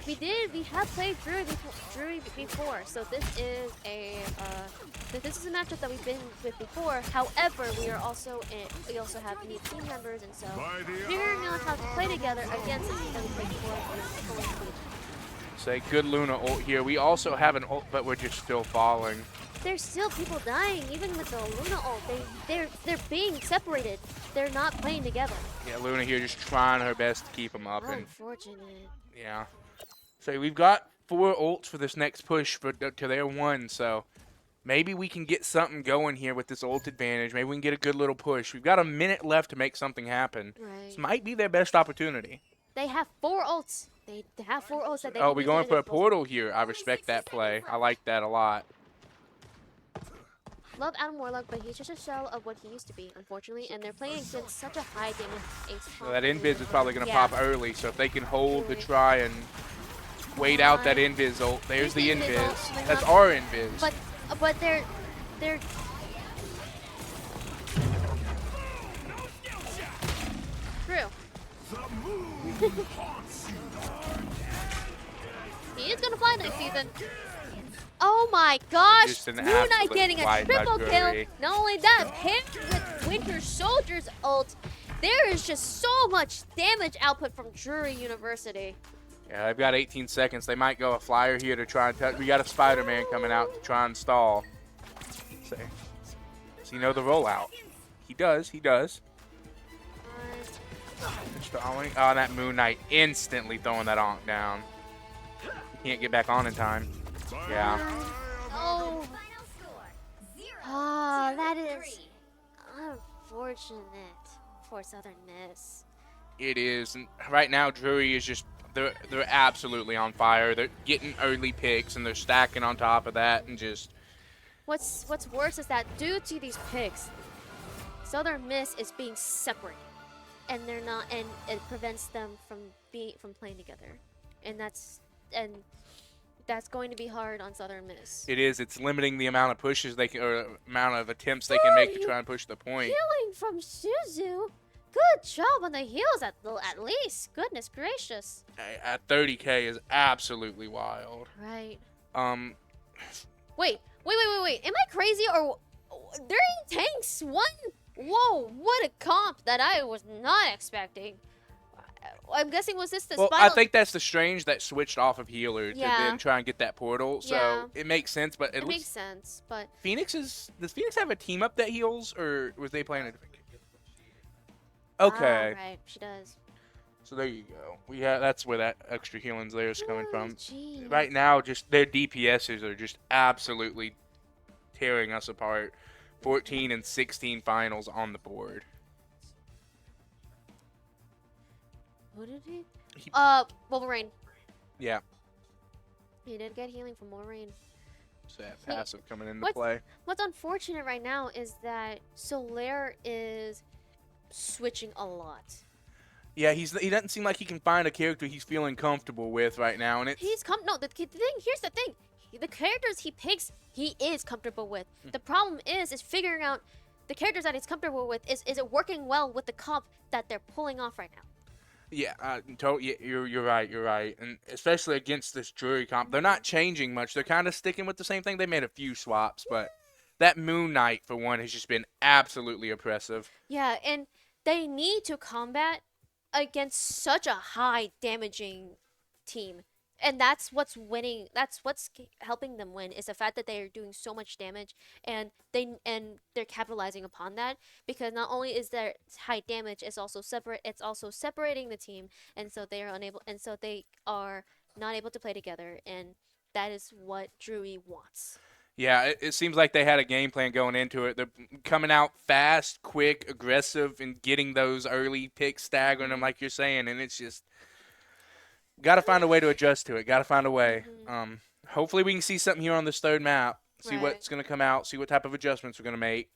We have played Drury before, so this is a matchup that we've been with before. However, we also have new team members, and so figuring out how to play together against a team that we played before is going to be a challenge. Say good Luna ult here. We also have an ult, but we're just still falling. There's still people dying, even with the Luna ult. They're being separated. They're not playing together. Yeah, Luna here just trying her best to keep them up. Unfortunate. Yeah. So we've got 4 ults for this next push to their 1, so maybe we can get something going here with this ult advantage. Maybe we can get a good little push. We've got a minute left to make something happen. Right. This might be their best opportunity. They have 4 ults. They have 4 ults that they Oh, can we're use going at for their a disposal. portal here. I respect that play. I like that a lot. Love Adam Warlock, but he's just a shell of what he used to be, unfortunately. And they're playing against such a high damage ace. So that invis is probably going to Yeah. pop early, so if they can hold the try and wait out that invis ult. There's the invis. That's our invis. But they're true. He is gonna fly next season. Oh my gosh! Just an Moon Knight absolute getting a flight by triple kill. Drury. Not only that, paired with Winter Soldier's ult, there is just so much damage output from Drury University. Yeah, they've got 18 seconds. They might go a flyer here to try and touch. We got a Spider-Man coming out to try and stall. So you know the rollout. He does. Stalling. Oh, that Moon Knight instantly throwing that Ankh down. He can't get back on in time. Yeah. Oh. Ah, that is unfortunate for Southern Miss. It is. And right now, Drury is just, they're absolutely on fire. They're getting early picks, and they're stacking on top of that, and just... What's worse is that due to these picks, Southern Miss is being separated, and they're not, and it prevents them from playing together, and that's going to be hard on Southern Miss. It is. It's limiting the amount of pushes they can, or amount of attempts they can make to try and push the point. Healing from Suzu. Good job on the heals at least. Goodness gracious. At 30K is absolutely wild. Right. Wait. Wait. Am I crazy or they're in tanks? Whoa, what a comp that I was not expecting. I'm guessing was this the Well, spinal? I think that's the Strange that switched off of healer to Yeah. then try and get that portal. So Yeah. it makes sense, but it makes sense, but does Phoenix have a team up that heals, or was they playing a different game? Okay. right, she does. So there you go. That's where that extra healing's there is coming from. Gee. Right now, just their DPSs are just absolutely tearing us apart. 14 and 16 finals on the board. Who did he? He- Wolverine. Yeah. He did get healing from Wolverine. So that passive coming into What's- play. What's unfortunate right now is that Solaire is switching a lot. Yeah, he doesn't seem like he can find a character he's feeling comfortable with right now, and it's He's here's the thing. The characters he picks, he is comfortable with. The problem is figuring out the characters that he's comfortable with. Is it working well with the comp that they're pulling off right now? yeah, you're right, and especially against this Drury comp, they're not changing much. They're kind of sticking with the same thing. They made a few swaps, but that Moon Knight for one has just been absolutely oppressive. Yeah, and they need to combat against such a high damaging team. And that's what's winning. That's what's helping them win is the fact that they are doing so much damage, and they're capitalizing upon that because not only is there high damage, it's also separating the team, and so they are not able to play together, and that is what Drury wants. Yeah, it seems like they had a game plan going into it. They're coming out fast, quick, aggressive, and getting those early picks, staggering them like you're saying, and it's just got to find a way to adjust to it. Got to find a way. Hopefully we can see something here on this third map, see Right. what's going to come out, see what type of adjustments we're going to make,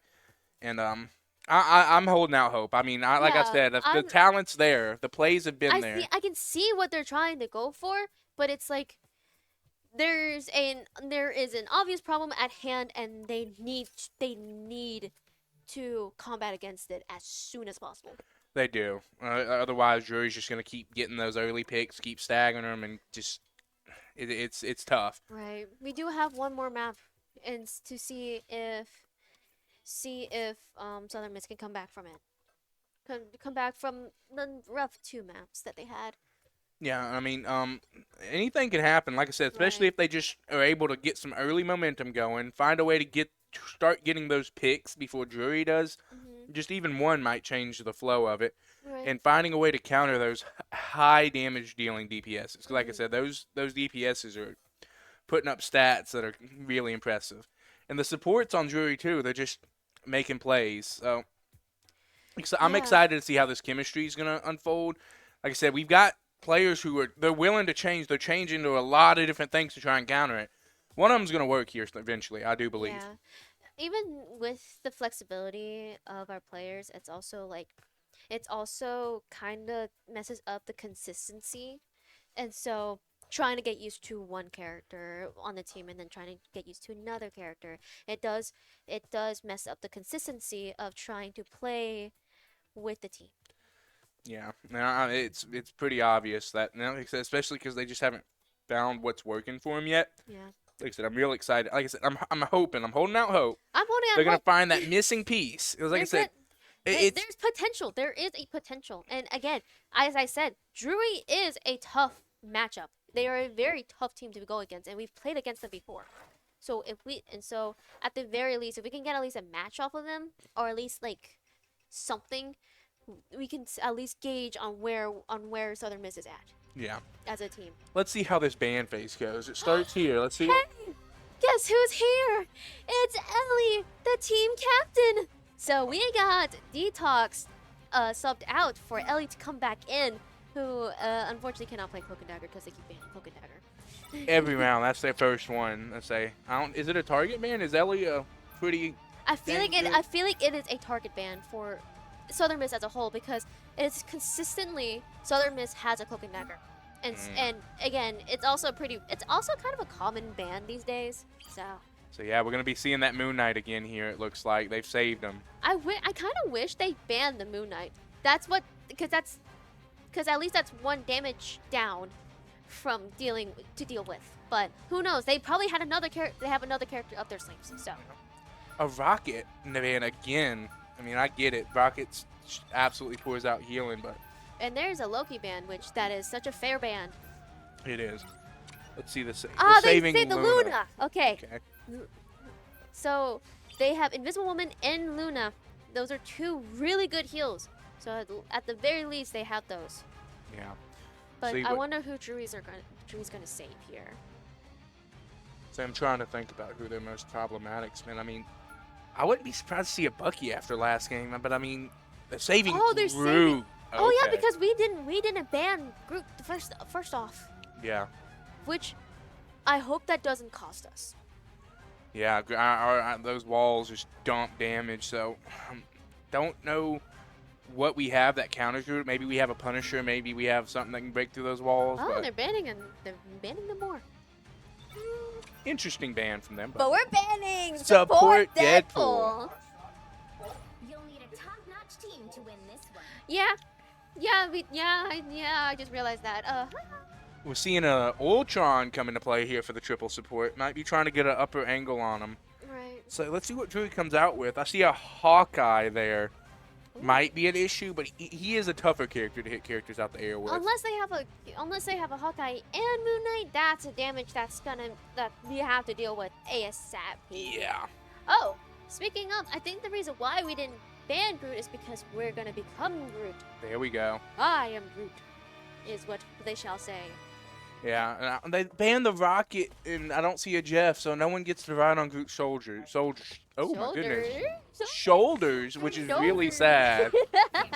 and I'm holding out hope. I mean, like I Yeah, said, the talent's there, the plays have been there. I can see what they're trying to go for, but it's like there is an obvious problem at hand, and they need to combat against it as soon as possible. They do. Otherwise, Drury's just going to keep getting those early picks, keep staggering them, and just it's tough. Right. We do have one more map, and to see if Southern Miss can come back from it. Come back from the rough two maps that they had. Yeah, I mean, anything can happen. Like I said, especially Right. if they just are able to get some early momentum going, find a way to start getting those picks before Drury does. Mhm. Just even one might change the flow of it, Right. and finding a way to counter those high damage dealing DPSs. 'Cause like I Mhm. said, those DPSs are putting up stats that are really impressive, and the supports on Drury too. They're just making plays. So I'm Yeah. excited to see how this chemistry is going to unfold. Like I said, we've got players who they're willing to change. They're changing to a lot of different things to try and counter it. One of them's going to work here eventually, I do believe. Yeah. Even with the flexibility of our players, it's also kind of messes up the consistency. And so trying to get used to one character on the team and then trying to get used to another character, it does mess up the consistency of trying to play with the team. Yeah, now it's pretty obvious that now, like I said, especially because they just haven't found what's working for them yet. Yeah. Like I said, I'm real excited. Like I said, I'm hoping, I'm holding out hope. I'm holding They're on gonna hope. find that missing piece. Because like I They're said, good. it's There's potential. There is a potential. And again, as I said, Drury is a tough matchup. They are a very tough team to go against, and we've played against them before. So at the very least, if we can get at least a match off of them, or at least like something, we can at least gauge on where Southern Miss is at yeah. as a team. Let's see how this band phase goes. It starts here. Let's see. Hey, guess who's here? It's Ellie, the team captain. So we got Detox subbed out for Ellie to come back in, who unfortunately cannot play Cloak and Dagger because they keep banning Cloak and Dagger. Every round. That's their first one. Let's say. I don't. Is it a target ban? Is Ellie a pretty? I feel like it is a target ban for Southern Miss as a whole because it's consistently Southern Miss has a Cloak and Dagger. And again, it's also kind of a common ban these days. So yeah, we're gonna be seeing that Moon Knight again here. It looks like they've saved him. I kind of wish they banned the Moon Knight. Because at least that's one damage down from deal with. But who knows? They probably had another character. They have another character up their sleeves. So A Rocket ban again. I mean, I get it. Rocket absolutely pours out healing, but and there's a Loki ban, which that is such a fair ban. it is. Let's see the Ah, they saving saved the Luna. Okay. Okay. So they have Invisible Woman and Luna. Those are two really good heals. So at the very least, they have those. Yeah. But See, I wonder who Drew's gonna save here. So I'm trying to think about who their most problematic's been. I mean, I wouldn't be surprised to see a Bucky after last game, but I mean, they're saving They're saving. Groot. Oh yeah, Okay. because we didn't ban Groot first off, Yeah. which I hope that doesn't cost us. Yeah, those walls just dump damage, so don't know what we have that counters Groot. Maybe we have a Punisher, maybe we have something that can break through those walls. Oh, But they're banning them more. interesting ban from them. But we're banning Support Deadpool. You'll need a top-notch team to win this one. Yeah, I just realized that. We're seeing a Ultron come into play here for the triple support. Might be trying to get an upper angle on him. Right. So let's see what Drew comes out with. I see a Hawkeye there. Ooh. Might be an issue, but he is a tougher character to hit characters out the air with. Unless they have a Hawkeye and Moon Knight, that's a damage that we have to deal with ASAP. Yeah. Oh, speaking of, I think the reason why we didn't ban Groot is because we're gonna become Groot. There we go. I am Groot, is what they shall say. Yeah, and they banned the Rocket, and I don't see a Jeff, so no one gets to ride on Groot's shoulders. Oh my goodness. Shoulders, which is really Shoulders. sad.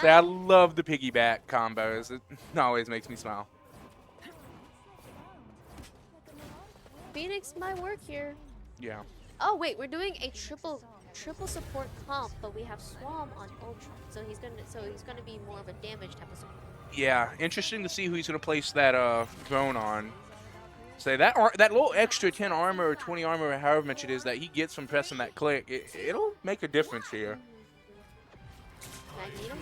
See, I love the piggyback combos. It always makes me smile. Phoenix might work here. Yeah. Oh wait, we're doing a triple support comp, but we have Swam on Ultron, so he's gonna be more of a damage type of support. Yeah, interesting to see who he's going to place that drone on. Say that little extra 10 armor or 20 armor or however much it is that he gets from pressing that click, it'll make a difference here. Magneto?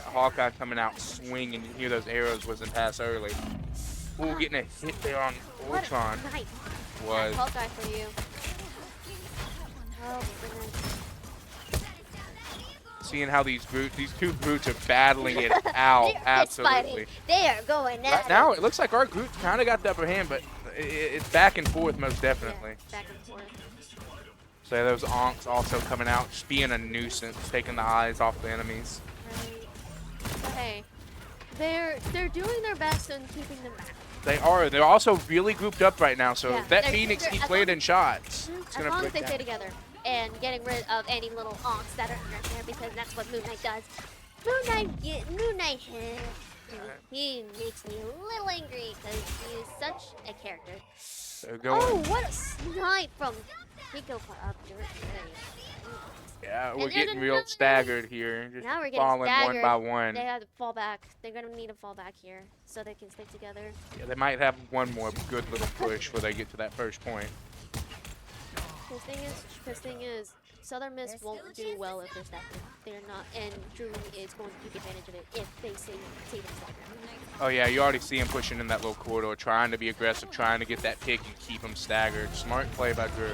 Hawkeye coming out swinging. You hear those arrows wasn't pass early. Ooh, getting a hit there on What Ultron. a knife. Was. That's Hawkeye for you. Oh my goodness. Seeing how these two brutes are battling it out. They're Absolutely. fist fighting. They are going at Right it. now, it looks like our group kind of got the upper hand, but it's back and forth most definitely. Yeah, back and forth. So those onks also coming out, just being a nuisance, taking the eyes off the enemies. Right. But hey, they're doing their best in keeping them back. They are. They're also really grouped up right now. So Yeah, if that they're- Phoenix they're- keeps as landing shots, it's As gonna long break as they down. stay together and getting rid of any little onks that are in there, because that's what Moon Knight does. Moon Knight, he makes me a little angry because he's such a character. They're going. Oh, what a snipe from Pico up there. Yeah, we're And there's getting real another- staggered here. Just Now we're getting falling staggered. one by one. They have to fall back. They're gonna need to fall back here so they can stay together. Yeah, they might have one more good little push before they get to that first point. Because thing is, Southern Miss won't do well if they're staggered. They're not, and Drury is going to take advantage of it if they stay them staggered. Oh yeah, you already see him pushing in that little corridor, trying to be aggressive, trying to get that pick and keep him staggered. Smart play by Drew.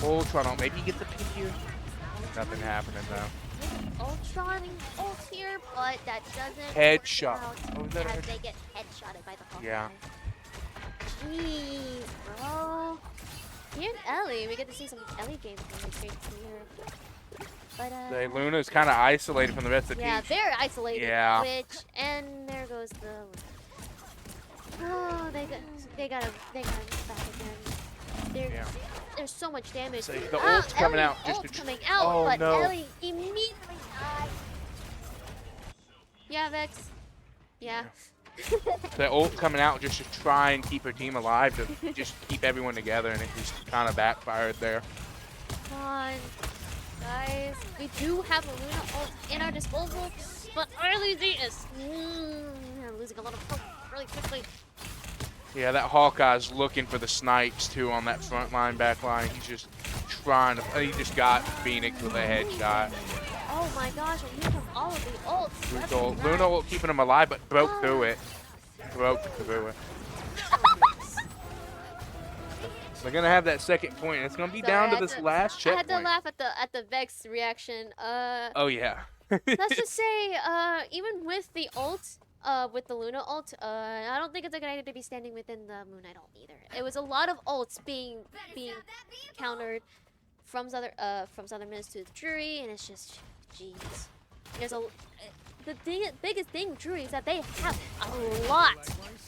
Ultron, maybe get the pick here. Nothing happening though. Ultron ult here, but that doesn't Headshot. work out Oh, is that a as head- they get headshotted by the Hawkeye. Yeah. Jeez, bro. Here in Ellie, we get to see some Ellie gameplay straight here. But The Luna's kind of isolated from the rest of the yeah, team. they're isolated. Yeah. And there goes the. Oh, they got him back again. Yeah. There's so much damage. So the ult's coming Ellie out just ult's to coming out, Oh, but no. Ellie immediately died. Yeah, Vex. Yeah. The ult coming out just to try and keep her team alive, to just keep everyone together, and it just kind of backfired there. Come on, guys. We do have a Luna ult in our disposal, but early Z is losing a lot of health really quickly. Yeah, that Hawkeye's looking for the snipes too on that front line, back line. He's just trying to. He just got Phoenix with a headshot. Oh my gosh, and here come all of the ults. That's nice. Luna ult keeping him alive, but broke through it. Broke through it. They're gonna have that second point. It's gonna be Sorry, down I to had this to- last I checkpoint. had to laugh at the Vex reaction. Oh yeah. Let's just say, even with the ult, with the Luna ult, I don't think it's a good idea to be standing within the Moon Knight ult either. It was a lot of ults being countered from Southern Miss to Drury, and it's just, jeez. There's biggest thing with Drury is that they have a lot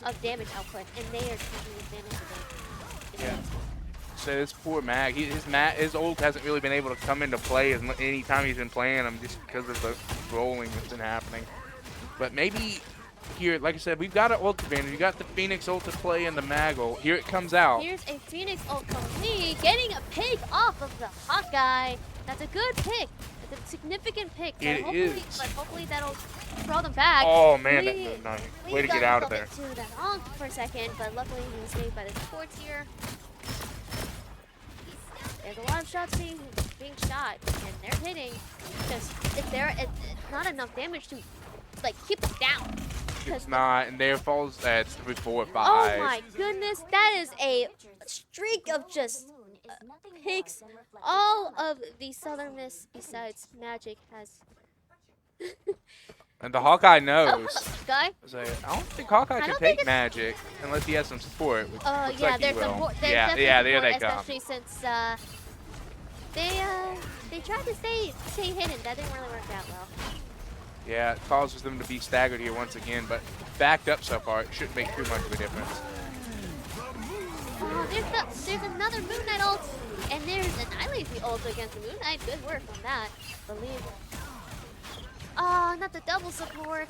of damage output, and they are taking advantage of it. Yeah. So this poor Mag, his ult hasn't really been able to come into play any time he's been playing him, just because of the rolling that's been happening. But maybe here, like I said, we've got an ult advantage. We got the Phoenix ult to play and the Mag ult. Here it comes out. Here's a Phoenix ult from me, getting a pick off of the Hawkeye. That's a good pick. It's a significant pick. But It is. But hopefully that'll draw them back. Oh man, We- that's nice. we Way to got get a out of little there. bit to that honk for a second, but luckily he stayed by the supports here. There's a lot of shots being shot, and they're hitting. Just it's not enough damage to like keep them down. It's not, and there falls. It's 3, 4, 5. Oh my goodness, that is a streak of just picks. All of the Southern Miss besides Magic has. And the Hawkeye knows. Guy? So, I don't think Hawkeye I can don't think take it's- Magic unless he has some support. Which looks Yeah, like he there's will. support. There's Yeah, definitely yeah, there support, they come. especially since they tried to stay hidden. That didn't really work out well. Yeah, it causes them to be staggered here once again, but backed up so far, it shouldn't make too much of a difference. Oh, there's another Moon Knight ult, and there's Annihilate the ult against the Moon Knight. Good work on that. Believe. Oh, not the double support.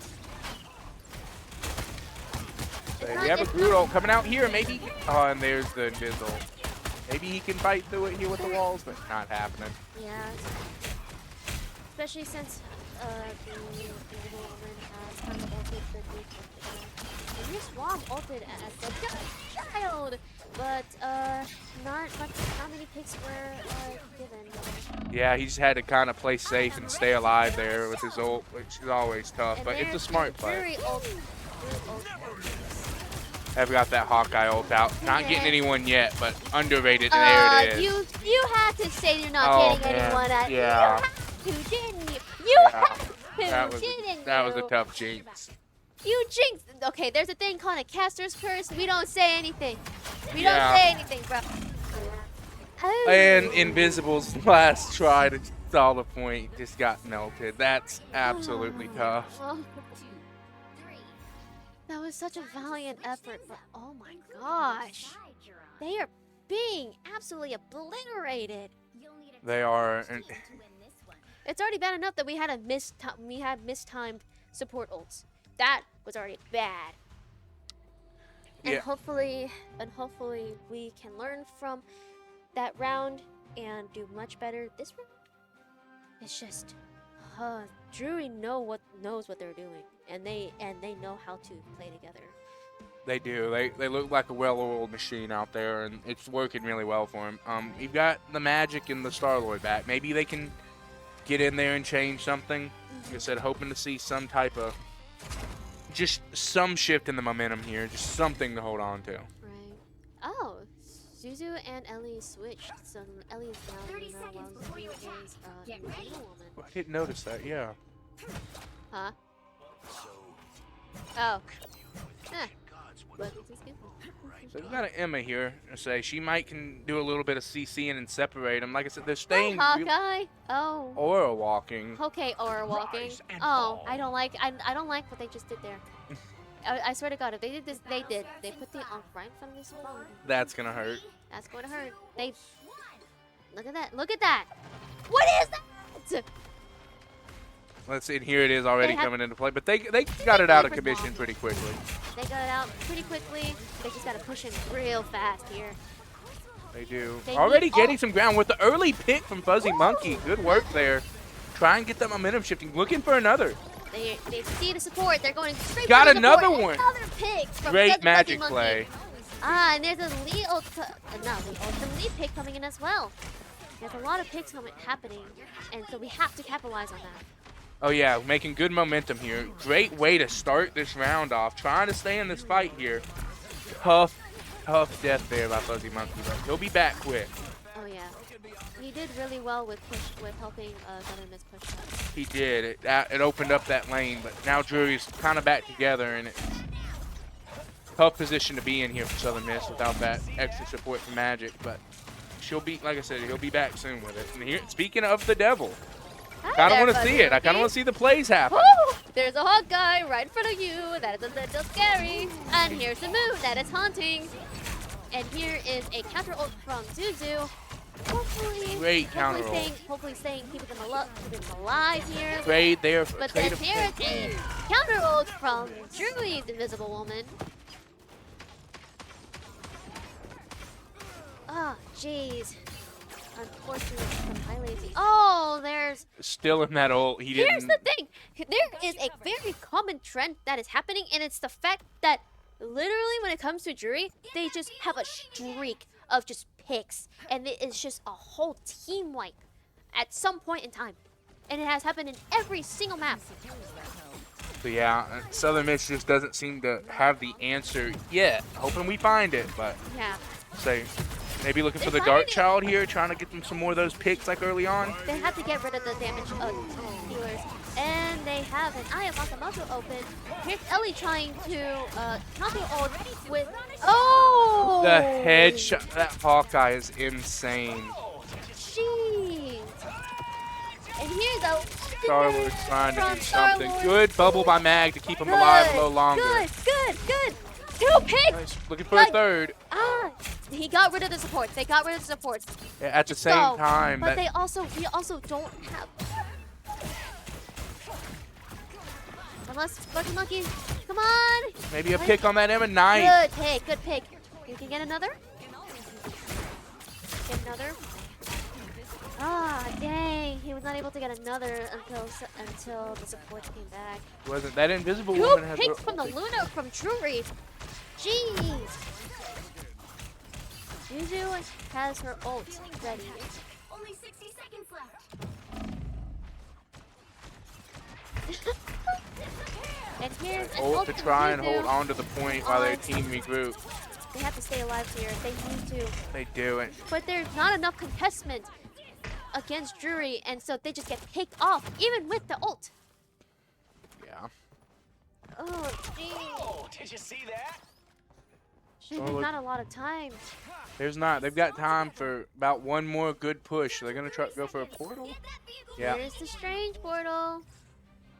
So we have a Groot ult coming out here, maybe. Oh, and there's the Dizzle. Maybe he can fight through it here with the walls, but not happening. Yeah. Especially since the woman has kind of ulted the Duke. And this Swamp ulted as the child, but not many picks were given. Yeah, he just had to kind of play safe and stay alive there with his ult, which is always tough, And but it's a there's smart play. Drury ult. I've got that Hawkeye ult out. Not getting anyone yet, but underrated. And there it is. You had to say you're not Oh, getting man. anyone at Yeah. You had to, didn't you? You Yeah. had to, didn't That was you? a tough jinx. You jinxed. Okay, there's a thing called a caster's curse. We don't say anything. We Yeah. don't say anything, bro. Oh. And Invisible's last try to stall the point just got melted. That's absolutely tough. Oh, that was such a valiant effort, but oh my gosh. They are being absolutely obliterated. They are. And It's already bad enough that we had mistimed support ults. That was already bad. And Yeah. hopefully we can learn from that round and do much better this round. It's just Drury knows what they're doing, and they know how to play together. They do. They look like a well-oiled machine out there, and it's working really well for them. You've got the Magic and the Star-Lord back. Maybe they can get in there and change something. Like I said, hoping to see some type of, just some shift in the momentum here. Just something to hold on to. Right. Oh, Zuzu and Ellie switched. So Ellie is now 30 Luna, seconds while before you Zuzu attack. is Get Wonder ready. Woman. I didn't notice that, yeah. Huh? Oh. Huh. But it's just good. So we've got an Emma here. I say she might can do a little bit of CCing and separate them. Like I said, they're Hey, staying Hawkeye. Oh. aura walking. Okay, aura walking. Oh, I don't like what they just did there. I swear to God, if they did this, they put the right in front of this phone. That's gonna hurt. That's going to hurt. Look at that. Look at that. What is that? Let's see. Here it is already They have- coming into play, but they got it out of for commission long. pretty quickly. They got it out pretty quickly. They just got to push him real fast here. They do. They Already need getting all- some ground with the early pick from Fuzzy Monkey. Good work there. Try and get that momentum shifting. Looking for another. They see the support. They're going straight Got for the support. another one. Another pick from Great Fuzzy magic Monkey. play. Ah, and there's a lead some lead pick coming in as well. There's a lot of picks happening, and so we have to capitalize on that. Oh yeah, making good momentum here. Great way to start this round off. Trying to stay in this fight here. Tough death there by Fuzzy Monkey, but he'll be back quick. Oh yeah, he did really well with helping Southern Miss push that. He did. It opened up that lane, but now Drury's kind of back together, and it's tough position to be in here for Southern Miss without that extra support from Magic. But she'll be, like I said, he'll be back soon with it. And here, speaking of the devil, kind of want to see it. I kind of want to see the plays happen. Woo! There's a Hawkeye right in front of you. That is a little scary. And here's the move that is haunting. And here is a counter ult from Zuzu. Great counter ult. Hopefully keeping them alive here. Trade there for But trade then of here's a counter ult from Drury's Invisible Woman. Ah, jeez. Unfortunately, some high lazy. Oh, there's. still in that ult. He didn't. Here's the thing. There is a very common trend that is happening, and it's the fact that literally when it comes to Drury, they just have a streak of just picks, and it is just a whole team wipe at some point in time. And it has happened in every single map. So yeah, Southern Miss just doesn't seem to have the answer yet. Hoping we find it, but Yeah. say maybe looking for They the find Dark it. Child here, trying to get them some more of those picks like early on. They have to get rid of the damage healers. And they have an Eye of Akamoto open. Here's Ellie trying to counter ult with. Oh! The headshot, that Hawkeye is insane. Jeez. And here's a. Star-Lord trying to from do something. Star-Lord. Good bubble by Mag to keep him alive a little longer. Good. Two picks! Nice. Looking for a third. Ah! He got rid of the supports. They got rid of the supports. Yeah, at the same So, time, But that, we also don't have. Unless, Lucky Monkey, come on! maybe a pick on that Emma. Nice. Good pick. You can get another? Get another? Ah, dang. He was not able to get another until the supports came back. Wasn't that Invisible Two Woman has picks her from the ult. Luna from Drury. Jeez. Juju has her ult ready. Only 60 seconds left. And here's an Ult ult to from try and hold Zuzu on to the point while their on team regroup. They have to stay alive here. They need to. They do it. But there's not enough contestment against Drury, and so they just get picked off, even with the ult. Yeah. Oh, geez. Oh, did you see that? There's not a lot of time. There's not. They've got time for about one more good push. They're going to try to go for a portal? Yeah. Here's the strange portal.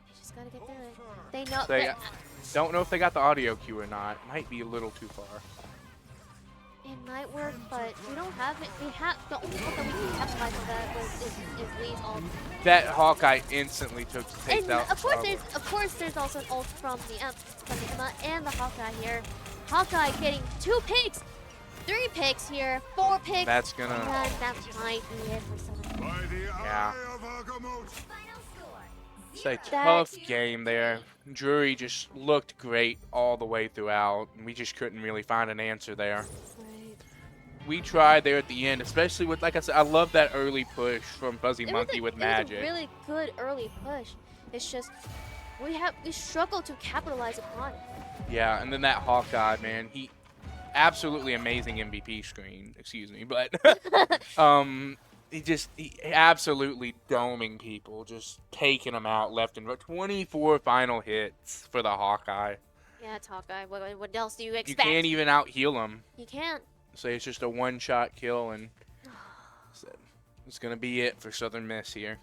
They just gotta get through it. They know They that don't know if they got the audio cue or not. Might be a little too far. it might work, but we don't have it. We have the only ult that we can capitalize on that is Lee's ult. That Hawkeye instantly took the And takedown. of course there's also an ult from the Emma and the Hawkeye here. Hawkeye getting 2 picks, 3 picks here, 4 picks. That's gonna. And that might be it for Southern. Yeah. Final score. It's a tough game there. Drury just looked great all the way throughout. And we just couldn't really find an answer there. Right. We tried there at the end, especially with, like I said, I love that early push from Fuzzy Monkey with Magic. It was a really good early push. It's just we struggle to capitalize upon it. Yeah, and then that Hawkeye, man, he absolutely amazing MVP screen, excuse me, but he absolutely doming people, just taking them out left and right. 24 final hits for the Hawkeye. Yeah, it's Hawkeye. What else do you You expect? can't even out heal him. You can't. So it's just a one-shot kill, and so it's gonna be it for Southern Miss here.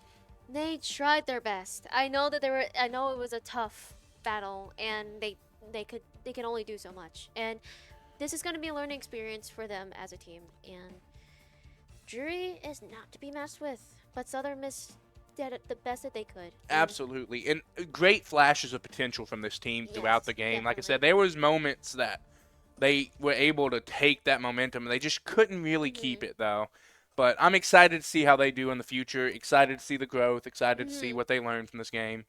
They tried their best. I know it was a tough battle, and they can only do so much. And this is going to be a learning experience for them as a team. And Drury is not to be messed with, but Southern Miss did the best that they could. Absolutely, and great flashes of potential from this team throughout Yes, the game. Like I definitely. said, there was moments that they were able to take that momentum. They just couldn't really keep it though. But I'm excited to see how they do in the future. Excited to see the growth. Excited to see what they learn from this game.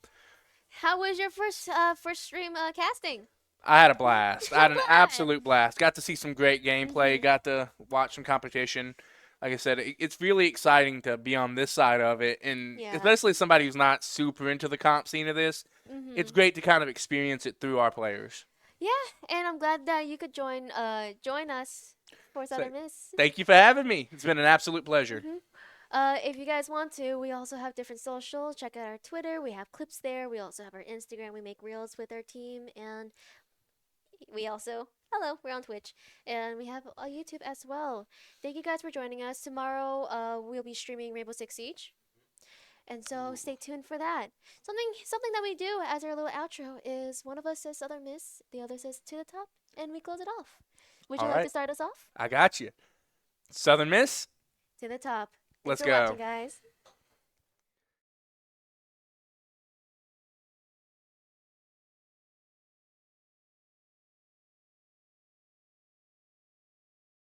How was your first stream casting? I had a blast. I had an absolute blast. Got to see some great gameplay. Got to watch some competition. Like I said, it's really exciting to be on this side of it, and Yeah. especially somebody who's not super into the comp scene of this. It's great to kind of experience it through our players. Yeah, and I'm glad that you could join us for Southern Miss. Thank you for having me. It's been an absolute pleasure. If you guys want to, we also have different socials. Check out our Twitter. We have clips there. We also have our Instagram. We make reels with our team, and we also we're on Twitch, and we have a YouTube as well. Thank you guys for joining us. Tomorrow, we'll be streaming Rainbow Six Siege, and so stay tuned for that. Something that we do as our little outro is one of us says Southern Miss, the other says to the top, and we close it off. Would you All like right. to start us off? I got you. Southern Miss, To the top. let's Thanks for go. watching, guys.